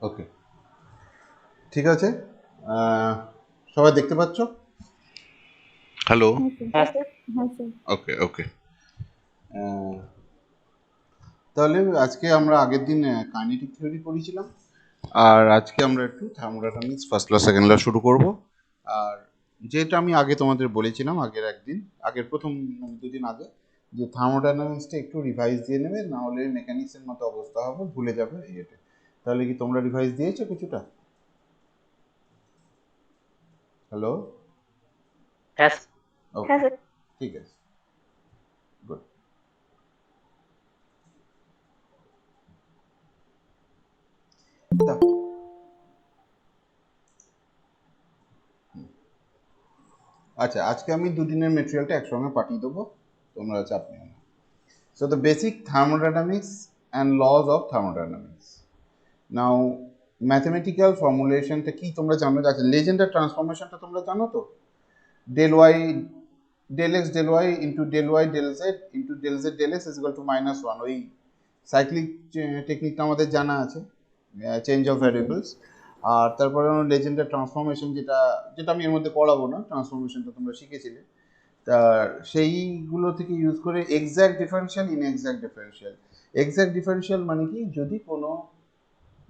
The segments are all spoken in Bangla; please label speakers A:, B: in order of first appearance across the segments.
A: ওকে, ঠিক আছে। সবাই দেখতে পাচ্ছ? হ্যালো।
B: হ্যাঁ স্যার। হ্যাঁ স্যার।
A: ওকে ওকে। তাহলে আজকে আমরা আগের দিন কাইনেটিক থিওরি পড়েছিলাম, আর আজকে আমরা একটু thermodynamics first law second law শুরু করব। আর যেটা আমি আগে তোমাদের বলেছিলাম আগের প্রথম দুদিন আগে, যে থার্মোডাইনামিক্সটা একটু রিভাইজ দিয়ে নেবে, না হলে মেকানিক্সের মতো অবস্থা হবে, ভুলে যাবে ইয়েটা। তাহলে কি তোমরা রিভাইজ দিয়েছো কিছুটা? হ্যালো।
B: হ্যাঁ
A: ওকে, ঠিক আছে, গুড। আচ্ছা, আজকে আমি দুদিনের মেটেরিয়ালটা একসঙ্গে পাঠিয়ে দেবো, তোমরা চাপ নিও না। So the basic thermodynamics and law of thermodynamics. Now mathematical ফর্মুলেশনটা কি তোমরা জানো? আচ্ছা, লেজেন্ডার ট্রান্সফরমেশনটা তোমরা জানো তো? Del Y del x del y into del Y del z into del z del x is equal to -1। ওই সাইক্লিক টেকনিকটা আমাদের জানা আছে, চেঞ্জ অফ ভ্যারিয়েবলস। আর তারপরে লেজেন্ডার ট্রান্সফরমেশন, যেটা যেটা আমি এর মধ্যে পড়াবো না, ট্রান্সফরমেশনটা তোমরা শিখেছিলে। তা সেইগুলো থেকে ইউজ করে exact differential, inexact differential. Exact differential মানে কি? যদি কোনো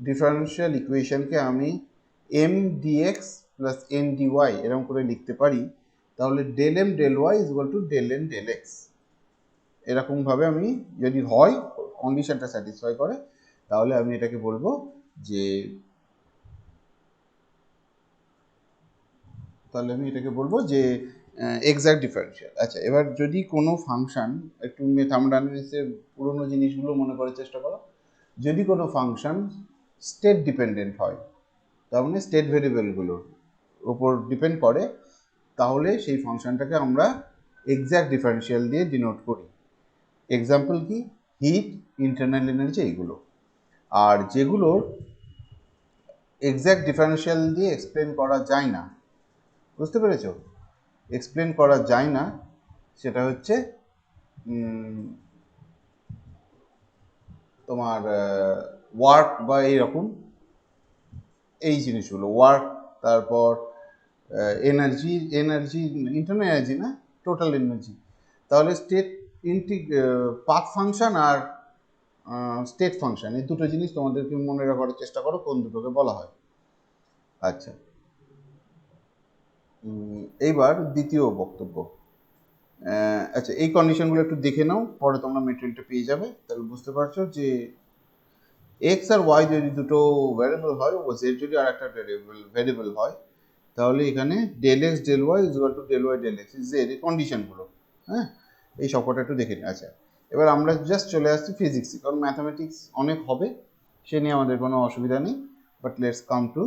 A: ডিফারেন্সিয়াল ইকুয়েশনকে আমি M dx plus N dy এরকম করে লিখতে পারি, তাহলে del M del Y is equal to del N del x. এরকমভাবে আমি, যদি হয় কন্ডিশনটা স্যাটিসফাই করে, তাহলে আমি এটাকে বলবো যে এক্স্যাক্ট ডিফারেন্সিয়াল। আচ্ছা, এবার যদি কোনো ফাংশন, একটু থার্মোডাইনামিক্সের পুরোনো জিনিসগুলো মনে করার চেষ্টা করো। যদি কোনো ফাংশন স্টেট ডিপেন্ডেন্ট হয়, তার মানে স্টেট ভেরিয়েবলগুলোর উপর ডিপেন্ড করে, তাহলে সেই ফাংশনটাকে আমরা এক্স্যাক্ট ডিফারেন্সিয়াল দিয়ে ডিনোট করি। এক্সাম্পল কি? হিট, ইন্টারনাল এনার্জি, এইগুলো। আর যেগুলোর এক্স্যাক্ট ডিফারেন্সিয়াল দিয়ে এক্সপ্লেন করা যায় না, বুঝতে পেরেছো? এক্সপ্লেন করা যায় না, সেটা হচ্ছে তোমার ওয়ার্ক বা এইরকম এই জিনিসগুলো, ওয়ার্ক, তারপর এনার্জি, ইন্টারনাল এনার্জি না, টোটাল এনার্জি। তাহলে স্টেট পাথ ফাংশন আর স্টেট ফাংশন, এই দুটো জিনিস তোমাদেরকে মনে রাখার চেষ্টা করো কোন দুটোকে বলা হয়। আচ্ছা, এইবার দ্বিতীয় বক্তব্য। আচ্ছা, এই কন্ডিশনগুলো একটু দেখে নাও, পরে তোমরা মেটেরিয়ালটা পেয়ে যাবে। তাহলে বুঝতে পারছো যে এক্স আর ওয়াই যদি দুটো ভ্যারিয়েবল হয়, ও জেড যদি আর একটা ভ্যারিয়েবল হয়, তাহলে এখানে del x del Y is equal to del Y del x is এর কন্ডিশনগুলো। হ্যাঁ, এই সবকটা একটু দেখে নিই। আচ্ছা, এবার আমরা জাস্ট চলে আসছি ফিজিক্সে, কারণ ম্যাথামেটিক্স অনেক হবে, সে নিয়ে আমাদের কোনো অসুবিধা নেই। But let's come to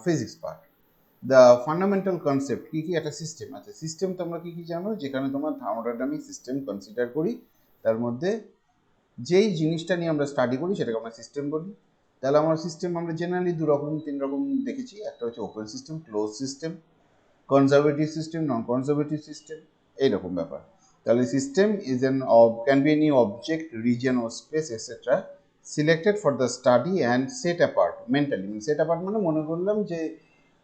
A: physics part. The fundamental concept কী কী? একটা সিস্টেম। আচ্ছা, সিস্টেম তোমরা কী কী জানো? যেখানে তোমার থার্মোডাইনামিক সিস্টেম কনসিডার করি, তার মধ্যে যেই জিনিসটা নিয়ে আমরা স্টাডি করি সেটাকে আমরা সিস্টেম বলি। তাহলে আমার সিস্টেম আমরা জেনারেলি তিন রকম দেখেছি। একটা হচ্ছে open system, close system, conservative system, non conservative system, এইরকম ব্যাপার। তাহলে system is can be any object, region ও space etcetera selected for the study and set apart mentally. Set apart মানে মনে করলাম যে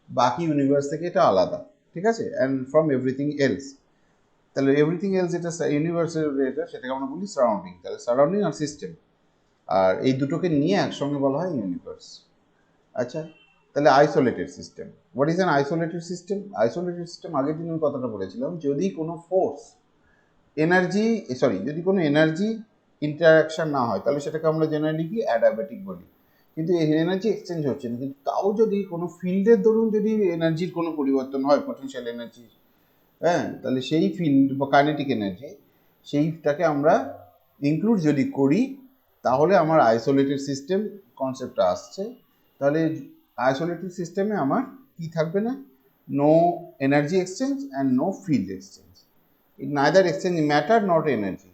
A: বাকি ইউনিভার্স থেকে এটা আলাদা, ঠিক আছে, অ্যান্ড ফ্রম এভরিথিং এলস। তাহলে এভরিথিং এলস যেটা ইউনিভার্সের রিলেটেড, সেটাকে আমরা বলি সারাউন্ডিং। তাহলে সারাউন্ডিং আর সিস্টেম, আর এই দুটোকে নিয়ে একসঙ্গে বলা হয় ইউনিভার্স। আচ্ছা, তাহলে isolated system. What is an isolated system? Isolated system আগের দিন আমি কথাটা বলেছিলাম, যদি কোনো ফোর্স, যদি কোনো এনার্জি ইন্টারাকশন না হয়, তাহলে সেটাকে আমরা জেনারেলি কি অ্যাডাবেটিক বলি। কিন্তু এই এনার্জি এক্সচেঞ্জ হচ্ছে না, কিন্তু তাও যদি কোনো ফিল্ডের দরুন যদি এনার্জির কোনো পরিবর্তন হয়, পটেনশিয়াল এনার্জি, হ্যাঁ, তাহলে সেই ফিল্ড বা কাইনেটিক এনার্জি, সেইটাকে আমরা ইনক্লুড যদি করি, তাহলে আমার আইসোলেটেড সিস্টেম কনসেপ্টটা আসছে। তাহলে আইসোলেটেড সিস্টেমে আমার কি থাকবে না? No energy exchange and no field exchange. It neither exchange matter not energy,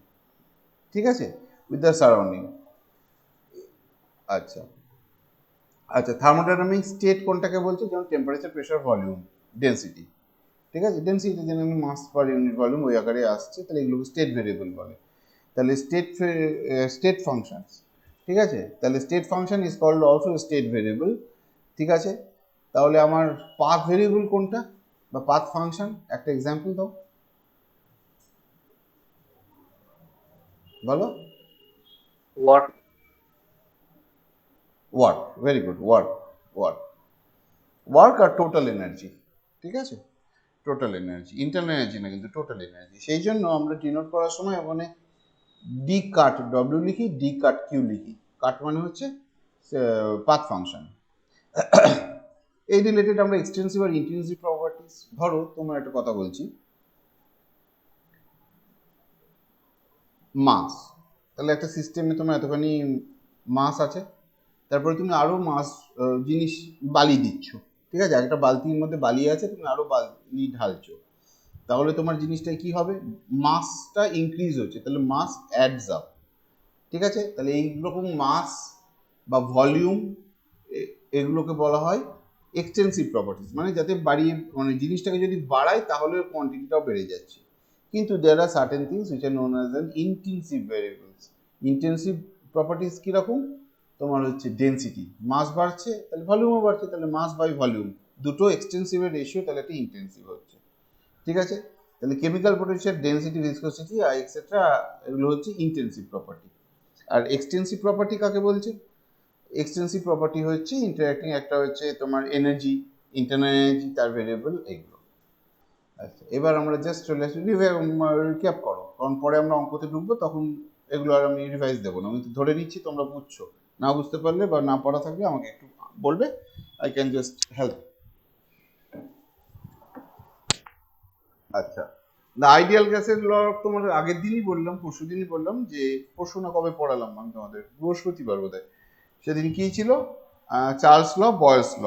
A: ঠিক আছে, উইথ দ্য সারাউন্ডিং। আচ্ছা আচ্ছা, থার্মোডাইনামিক স্টেট কোনটাকে বলছে? যেমন টেম্পারেচার, প্রেশার, ভলিউম, ডেন্সিটি, ঠিক আছে। ডেন্সিটি জেনারেলি মাস পার ইউনিট ভলিউম ওই আকারে আসছে, তাহলে এগুলোকে স্টেট ভেরিয়েবল বলে। তাহলে স্টেট ফাংশনস, ঠিক আছে, তাহলে state function is called also state variable. ঠিক আছে, তাহলে আমার পাথ ভেরিয়েবল কোনটা বা পাথ ফাংশন, একটা এক্সাম্পল দাও, বলো।
B: What?
A: Work, very good, work, work, work আর টোটাল এনার্জি। ঠিক আছে, টোটাল এনার্জি, ইন্টারনাল এনার্জি না কিন্তু টোটাল এনার্জি। সেই জন্য আমরা ডিনোট করার সময় ওখানে ডি কাট ডব্লিউ লিখি, ডি কাট কিউ লিখি। কাট মানে হচ্ছে পাথ ফাংশন। এই রিলেটেড আমরা এক্সটেন্সিভ আর ইন্টেন্সিভ প্রপার্টিস, ধরো তোমার একটা কথা বলছি, মাস, তাহলে একটা সিস্টেমে তোমার এতখানি মাস আছে, তারপরে তুমি আরো মাস জিনিস বালি দিচ্ছ, ঠিক আছে, একটা বালতির মধ্যে বালি আছে, তুমি আরো বালি ঢালছো, তাহলে তোমার জিনিসটা কি হবে, মাসটা ইনক্রিজ হচ্ছে, তাহলে মাস অ্যাডস আপ। ঠিক আছে, তাহলে এইরকম মাস বা ভলিউম এগুলোকে বলা হয় এক্সটেন্সিভ প্রপার্টিস, মানে যাতে বাড়িয়ে, মানে জিনিসটাকে যদি বাড়ায় তাহলে কোয়ান্টিটিটাও বেড়ে যাচ্ছে। কিন্তু there are certain things which are known as an intensive variables. Intensive properties কীরকম, তোমার হচ্ছে ডেন্সিটি, মাস বাড়ছে তাহলে ভলিউমও বাড়ছে, তাহলে মাস বাই ভলিউম দুটো এক্সটেন্সিভের রেশিও, তাহলে একটা ইনটেনসিভ হচ্ছে। ঠিক আছে, তাহলে কেমিক্যাল পোটেনশিয়াল, ডেন্সিটি, ভিসকোসিটি আর এক্সেট্রা, এগুলো হচ্ছে ইনটেনসিভ প্রপার্টি। আর এক্সটেন্সিভ প্রপার্টি কাকে বলছে, এক্সটেন্সিভ প্রপার্টি হচ্ছে ইন্টারঅ্যাক্টিং, একটা হচ্ছে তোমার এনার্জি, ইন্টারনাল এনার্জি, তার ভেরিয়েবল, এগুলো। আচ্ছা, এবার আমরা জাস্ট চলে আসি, রিক্যাপ করো, কারণ পরে আমরা অঙ্কতে ঢুকবো, তখন এগুলো আর আমি রিভাইজ দেবো না, আমি ধরে নিচ্ছি তোমরা বুঝছো। না বুঝতে পারলে বা না পড়া থাকলে আমাকে একটু বলবে, আই ক্যান জাস্ট হেল্প। আচ্ছা, দ্য আইডিয়াল গ্যাসের ল তোমার আগের দিনই বললাম, পরশু দিনই বললাম, যে পরশু না কবে পড়ালাম আমি তোমাদের, বৃহস্পতিবার বোধহয়, সেদিন কি ছিল, চার্লস ল, বয়েলস ল,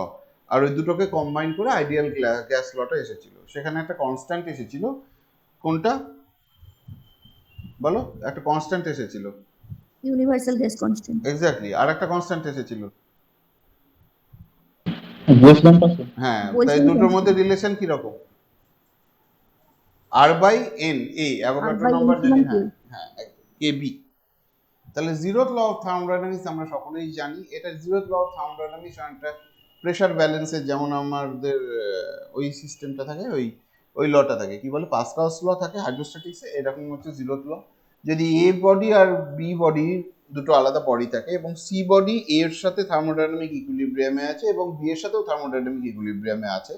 A: আর ওই দুটোকে কম্বাইন করে আইডিয়াল গ্যাস লটা এসেছিল। সেখানে একটা কনস্ট্যান্ট এসেছিল, কোনটা বলো, একটা কনস্ট্যান্ট এসেছিল,
B: ইউনিভার্সাল গ্যাস কনস্ট্যান্ট।
A: এক্স্যাক্টলি, আর একটা কনস্ট্যান্ট এসেছিল,
C: বলছিলাম পাশে।
A: হ্যাঁ, তাই
B: বলছিলাম
A: দুটোর মধ্যে রিলেশন কি রকম, R by N, A Avogadro number যদি, হ্যাঁ হ্যাঁ কে বি। তাহলে জিরোথ ল অফ থার্মোডাইনামিক্স আমরা সকলেই জানি, এটা জিরোথ ল অফ থার্মোডাইনামিক্স একটা প্রেশার ব্যালেন্সের, যেমন আমাদের ওই সিস্টেমটা থাকে, ওই লটা থাকে, কি বলে, পাস্কালস ল থাকে হাইড্রোস্ট্যাটিক্সে, এরকম হচ্ছে জিরোথ ল। যদি এ বডি আর বি বডি দুটো আলাদা বডি থাকে, এবং সি বডি এর সাথে থার্মোডাইনামিক ইকুইলিব্রিয়ামে আছে এবং বি এর সাথেও থার্মোডাইনামিক ইকুইলিব্রিয়ামে আছে,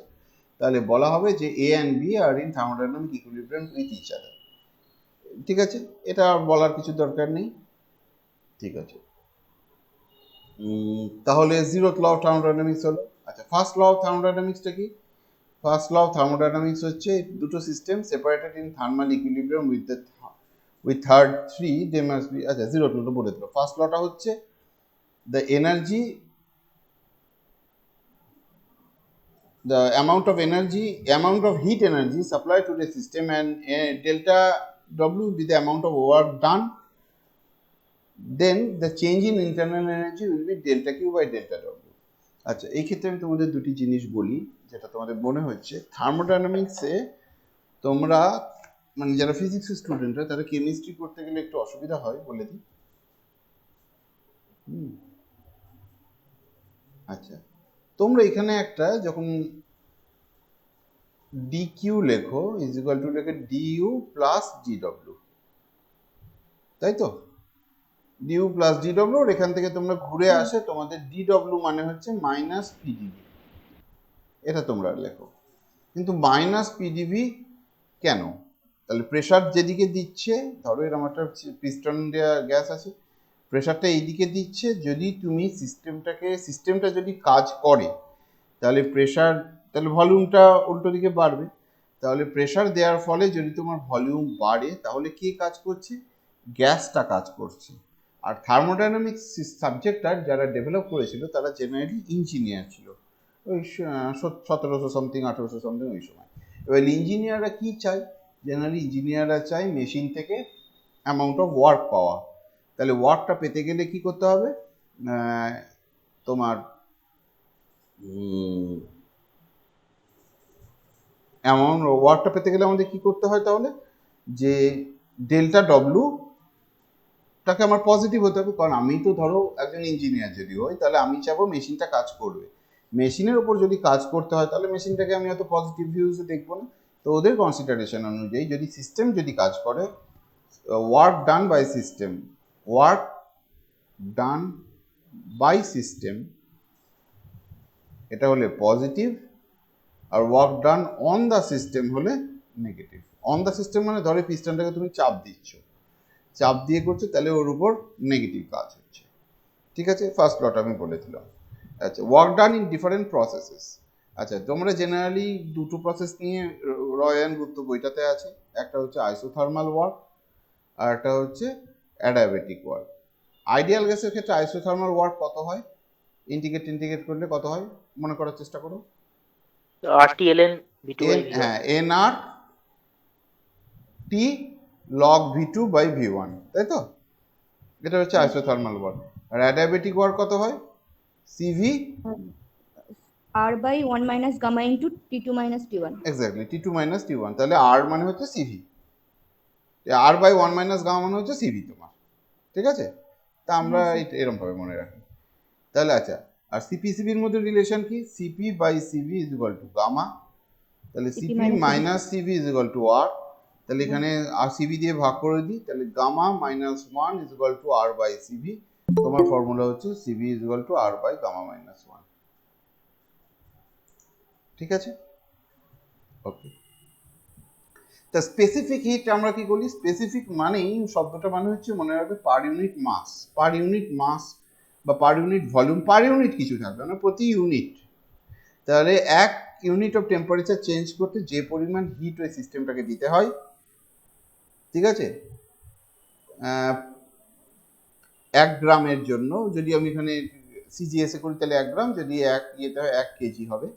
A: তাহলে বলা হবে যে A and B are in thermodynamic equilibrium with each other. ঠিক আছে, এটা বলার কিছু দরকার নেই। ঠিক আছে, তাহলে জিরোথ ল অফ থার্মোডাইনামিক্স হলো। আচ্ছা, ফার্স্ট ল অফ থার্মোডাইনামিক্সটা কি, ফার্স্ট ল অফ থার্মোডাইনামিক্স হচ্ছে দুটো system separated in thermal equilibrium with third three they must be, আচ্ছা জিরোথ লটা বলে দিল। ফার্স্ট লটা হচ্ছে the energy, the amount of heat energy supplied to the system, and delta W will be the amount of work done, then the change in internal energy will be delta Q by delta W. আচ্ছা, এই ক্ষেত্রে আমি তোমাদের দুটি জিনিস বলি, যেটা তোমাদের মনে হচ্ছে থার্মোডাইনামিক্সে তোমরা, মানে যারা ফিজিক্সের স্টুডেন্টরা, তারা কেমিস্ট্রি করতে গেলে একটু অসুবিধা হয়, বলে দিই। আচ্ছা, তোমরা এখানে একটা যখন dq লেখো ইজ ইকুয়াল টু লেখে du প্লাস dw, তাই তো, du প্লাস dw, আর এখান থেকে তোমরা ঘুরে আসে, তোমাদের dw মানে হচ্ছে মাইনাস pdv, এটা তোমরা লেখো। কিন্তু মাইনাস pdv কেন, তাহলে প্রেশার যেদিকে দিচ্ছে, ধরো এরকম একটা পিস্টন দেওয়া গ্যাস আছে, প্রেশারটা এইদিকে দিচ্ছে, যদি তুমি সিস্টেমটা যদি কাজ করে, তাহলে প্রেশার, তাহলে ভলিউমটা উল্টো দিকে বাড়বে, তাহলে প্রেশার দেওয়ার ফলে যদি তোমার ভলিউম বাড়ে, তাহলে কে কাজ করছে, গ্যাসটা কাজ করছে। আর থার্মোডাইনামিক্স সাবজেক্টটা যারা ডেভেলপ করেছিল তারা জেনারেলি ইঞ্জিনিয়ার ছিল, ওই 1700 সামথিং 1800 সামথিং ওই সময়। এবার ইঞ্জিনিয়াররা কি চায়, জেনারেলি ইঞ্জিনিয়াররা চায় মেশিন থেকে অ্যামাউন্ট অফ ওয়ার্ক পাওয়া, তাহলে ওয়ার্কটা পেতে গেলে কি করতে হবে, তোমার অ্যামাউন্ট ওয়ার্কটা পেতে গেলে আমাদের কি করতে হয়, তাহলে যে ডেল্টা ডব্লু ওয়ার্কটাকে আমার পজিটিভ হতে হবে, কারণ আমি তো ধরো একজন ইঞ্জিনিয়ার যদি হই তাহলে আমি চাবো মেশিনটা কাজ করবে। মেশিনের ওপর যদি কাজ করতে হয় তাহলে মেশিনটাকে আমি অত পজিটিভ ভিউজে দেখবো না। তো ওদের কনসিডারেশন অনুযায়ী যদি সিস্টেম যদি কাজ করে, work done by system, work done by system এটা হলে পজিটিভ, আর work done on the system হলে নেগেটিভ। অন দ্য সিস্টেম মানে ধরো পিস্টনটাকে তুমি চাপ দিচ্ছ, চাপ দিয়ে করছো, তাহলে ওর উপর নেগেটিভ কাজ হচ্ছে। ঠিক আছে, ফার্স্ট লটা আমি বলে দিলাম। আচ্ছা, work done in different processes. আচ্ছা, তোমরা জেনারেলি দুটো প্রসেস নিয়ে রয় অ্যান্ড গুপ্ত বইটাতে আছে, একটা হচ্ছে আইসোথার্মাল ওয়ার্ক আর একটা হচ্ছে অ্যাডায়াবেটিক ওয়ার্ক। আইডিয়াল গ্যাসের ক্ষেত্রে আইসোথার্মাল ওয়ার্ক কত হয়, ইন্টিগ্রেট করলে কত হয় মনে করার চেষ্টা করো।
C: RTLN V2 by V1।
A: হ্যাঁ, NR T log V2 by V1, তাই তো? এটা হচ্ছে আইসোথার্মাল ওয়ার্ক। আর অ্যাডায়াবেটিক ওয়ার্ক কত হয়? CV
B: R by 1 minus gamma into T2 minus T1.
A: Exactly, T2 minus T1। তাহলে R মানে হচ্ছে CV, R by 1 minus gamma মানে হচ্ছে CV তোমার। ঠিক আছে, তা আমরা এরকম ভাবে মনে রাখি। তাহলে আচ্ছা, আর CP/CV এর মধ্যে রিলেশন কি? CP by CV is equal to gamma, তাহলে CP minus CV is equal to R। তাহলে এখানে আর CV দিয়ে ভাগ করে দিই, তাহলে gamma minus 1 is equal to R by CV। তোমার ফর্মুলা হচ্ছে CV is equal to R by gamma minus 1। ঠিক আছে, ওকে। তা স্পেসিফিক হিট আমরা কি বলি? স্পেসিফিক মানেই শব্দটা মানে হচ্ছে, মনে রাখবে, পার ইউনিট মাস, পার ইউনিট মাস বা per unit volume, per unit কিছু থাকবে না, প্রতি ইউনিট। তাহলে এক ইউনিট অফ টেম্পারেচার চেঞ্জ করতে যে পরিমাণ হিট ওই সিস্টেমটাকে দিতে হয়, ঠিক আছে, 1 গ্রামের জন্য যদি আমি এখানে সিজিএসএ করি তাহলে 1 গ্রাম, যদি ইয়েতে হয় 1 কেজি হবে,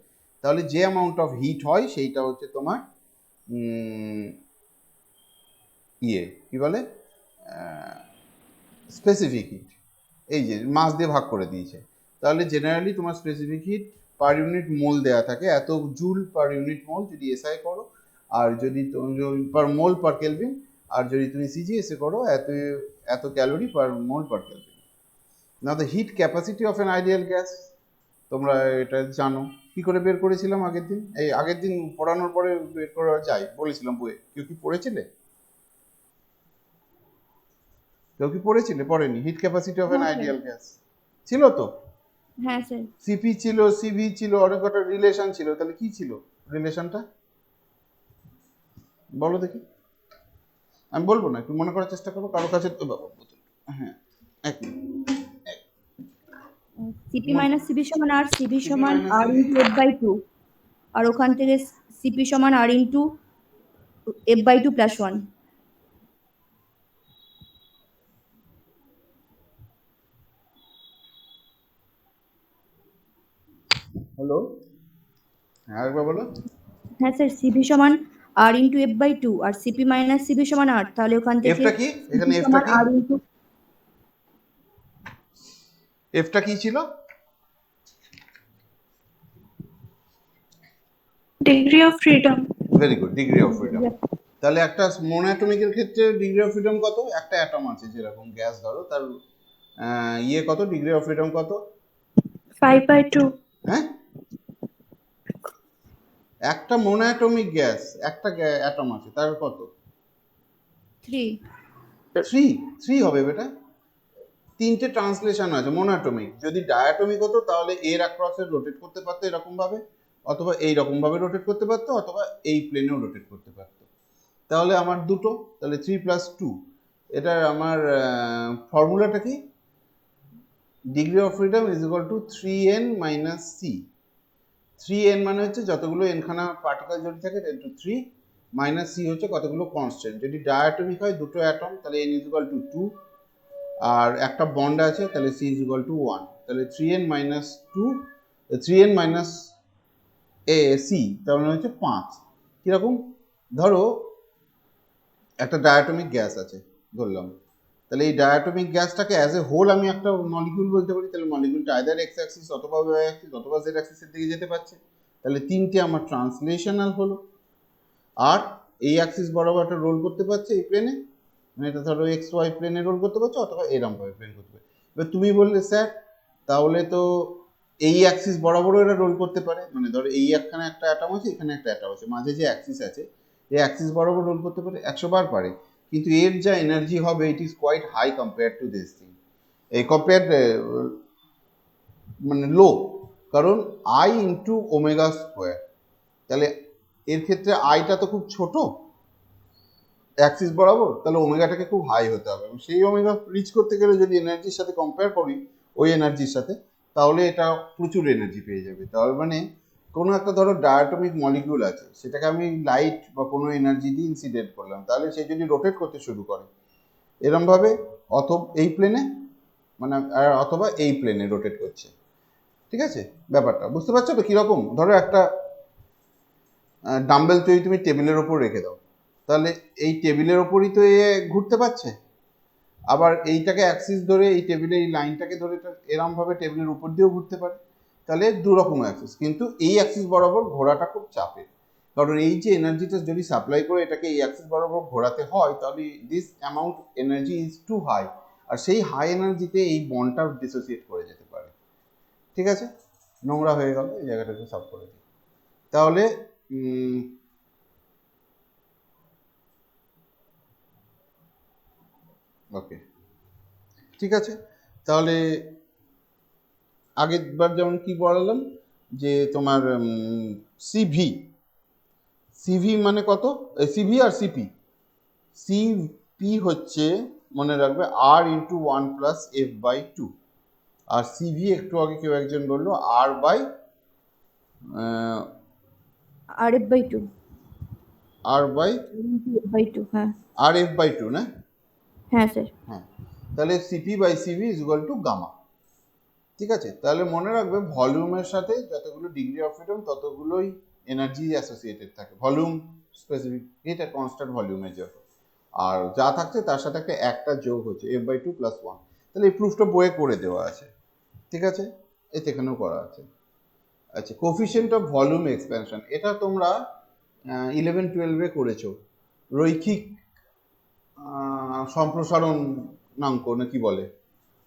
A: তাহলে যে অ্যামাউন্ট অফ হিট হয় সেইটা হচ্ছে তোমার কি বলে, স্পেসিফিক হিট। এই যে মাস দিয়ে ভাগ করে দিয়েছে, তাহলে জেনারেলি তোমার স্পেসিফিক হিট পার ইউনিট মোল দেওয়া থাকে, এত জুল পার ইউনিট মোল যদি এসআই করো, আর যদি পার মোল পার কেলভিন, আর যদি তুমি সিজিএসএ করো এত calorie per mole per kelvin. Now the heat capacity of an ideal gas, তোমরা এটা জানো, কি করে বের করেছিলাম আগের দিন পড়ানোর পরে বের করা যায় বলেছিলাম বইয়ে। কেউ কি পড়েছিলে? পড়েনি? Hit capacity of an ideal gas ছিল তো?
B: হ্যাঁ স্যার।
A: সিপি ছিল, সিভি ছিল, অনেক কটা রিলেশন ছিল। তাহলে কি ছিল রিলেশনটা বলো দেখি। আমি বলবো না, একটু মনে করার চেষ্টা করো, কারো কাছে। হ্যাঁ, এক মিনিট।
B: সিপি মাইনাস সিবি সমান আর, সিবি সমান R into F by 2, R ওখান থেকে সিপি সমান R into F by 2 plus 1।
A: Hello, হ্যাঁ একবার বলো।
B: হ্যাঁ স্যার, সিবি সমান আর ইন্টু এফ বাই 2 আর সিপি মাইনাস সিবি সমান আর, তাহলে ওখান থেকে
A: এফটা কি? এখানে এফটা কি?
B: আর ইন্টু
A: এফটা কি ছিল?
D: Degree of freedom.
A: Very good, degree of freedom. তাহলে একটা মোনোঅ্যাটমিকের ক্ষেত্রে ডিগ্রি অফ ফ্রিডম কত? একটা অ্যাটম আছে যেরকম গ্যাস ধরো, তার কত, ডিগ্রি অফ ফ্রিডম কত?
D: 5/2।
A: হ্যাঁ, একটা মোনোঅ্যাটমিক গ্যাস, একটা অ্যাটম আছে, তার কত?
B: 3
A: 3 হবে বেটা। 3টে ট্রান্সলেশন আছে মোনোঅ্যাটমিক। যদি ডায়াটমিক হতো তাহলে এর অ্যাক্রসে রোটেট করতে পারতো এরকম ভাবে, অথবা এইরকম ভাবে রোটেট করতে পারতো, অথবা এই প্লেনেও রোটেট করতে পারতো। তাহলে আমার দুটো, তাহলে 3 + 2। এটা আমার ফর্মুলাটা কি? Degree of freedom is equal to 3n minus C. 3n মানে হচ্ছে যতগুলো এনখানা পার্টিকেল জড়িত থাকে ইনটু 3, মাইনাস সি হচ্ছে কতগুলো কনস্ট্যান্ট। যদি ডায়াটমিক হয় দুটো অ্যাটম, তাহলে n ইজ ইকুয়াল টু 2, আর একটা বন্ড আছে, তাহলে c ইজ ইকুয়াল টু 1। তাহলে 3n minus 2, 3n minus c, তার মানে হচ্ছে 5। কিরকম? ধরো একটা ডায়াটমিক গ্যাস আছে ধরলাম, তাহলে এই ডায়াটমিক গ্যাসটাকে অ্যাজ এ হোল আমি একটা মলিকিউল বলতে পারি। তাহলে মলিকিউলটা আইদার এক্স অ্যাক্সিস অথবা ওয়াই অ্যাক্সিস অথবা জেড অ্যাক্সিসের দিকে যেতে পারছে। তাহলে 3টে আমার ট্রান্সলেশনাল হলো, আর এই অ্যাক্সিস বরাবর একটা রোল করতে পারছে এই প্লেনে, মানে এটা ধরো এক্স ওয়াই প্লেনে রোল করতে পারছো অথবা এরম ভাবে প্লেন করতে পারছো। এবার তুমি বললে স্যার তাহলে তো এই অ্যাক্সিস বরাবরও এরা রোল করতে পারে, মানে ধরো এই এখানে একটা অ্যাটম আছে, এখানে একটা অ্যাটম আছে, মাঝে যে অ্যাক্সিস আছে এই অ্যাক্সিস বরাবর রোল করতে পারে, 100 বার পারে, কিন্তু এর যা এনার্জি হবে it is quite high compare to this thing, এই কম্পেয়ার মানে লো, কারণ আই ইন্টু ওমেগা স্কোয়ার, তাহলে এর ক্ষেত্রে আইটা তো খুব ছোট অ্যাক্সিস বরাবর, তাহলে ওমেগাটাকে খুব হাই হতে হবে, এবং সেই ওমেগা রিচ করতে গেলে যদি এনার্জির সাথে কম্পেয়ার করি ওই এনার্জির সাথে, তাহলে এটা প্রচুর এনার্জি পেয়ে যাবে। তাহলে মানে কোনো একটা ধরো ডায়াটমিক মলিকিউল আছে, সেটাকে আমি লাইট বা কোনো এনার্জি দিয়ে ইনসিডেন্ট করলাম, তাহলে সে যদি রোটেট করতে শুরু করে এরমভাবে অথবা এই প্লেনে মানে অথবা এই প্লেনে রোটেট করছে, ঠিক আছে? ব্যাপারটা বুঝতে পারছো তো কীরকম? ধরো একটা ডাম্বেল তৈরি তুমি টেবিলের ওপর রেখে দাও, তাহলে এই টেবিলের ওপরই তো এ ঘুরতে পারছে, আবার এইটাকে অ্যাক্সিস ধরে এই টেবিলের এই লাইনটাকে ধরে এরমভাবে টেবিলের উপর দিয়েও ঘুরতে পারে, তাহলে দুরকম অ্যাক্সিস, কিন্তু এই অ্যাক্সিস বরাবর ঘোরাটা খুব চাপের, কারণ এই যে এনার্জিটা যদি সাপ্লাই করে এটাকে এই অ্যাক্সিস বরাবর ঘোরাতে হয় তাহলে this amount energy is too high, আর সেই হাই এনার্জিতে এই বন্ডটা ডিসোসিয়েট করে যেতে পারে, ঠিক আছে? নোংরা হয়ে গেল, এই জায়গাটাকে সাফ করে দিই। তাহলে ওকে, ঠিক আছে, তাহলে আগের বার যেমন কি পড়ালাম যে তোমার সিভি, সিভি মানে কত, সিভি আর সিপি, সিপি হচ্ছে মনে রাখবে R into 1 plus F by 2, আর সিভি একটু আগে কেউ একজন বললো R by
B: R F by two,
A: R by
B: F by two, হ্যাঁ
A: আর এফ বাই 2 না?
B: হ্যাঁ স্যার।
A: হ্যাঁ, তাহলে CP by CV is equal to gamma, ঠিক আছে? তাহলে মনে রাখবে ভলিউমের সাথে যতগুলো ডিগ্রি অফ ফ্রিডম ততগুলোই এনার্জি অ্যাসোসিয়েটেড থাকে, ভলিউম স্পেসিফিক এটা কনস্ট্যান্ট ভলিউমের যত, আর যা থাকছে তার সাথে একটা যোগ হচ্ছে এফ বাই 2 প্লাস 1, তাহলে এই প্রুফটা বইয়ে করে দেওয়া আছে, ঠিক আছে? এতে এখানেও করা আছে। আচ্ছা, কোফিশিয়েন্ট অফ ভলিউম এক্সপ্যানশন, এটা তোমরা 11-12 করেছো, রৈখিক সম্প্রসারণাঙ্ক না কি বলে,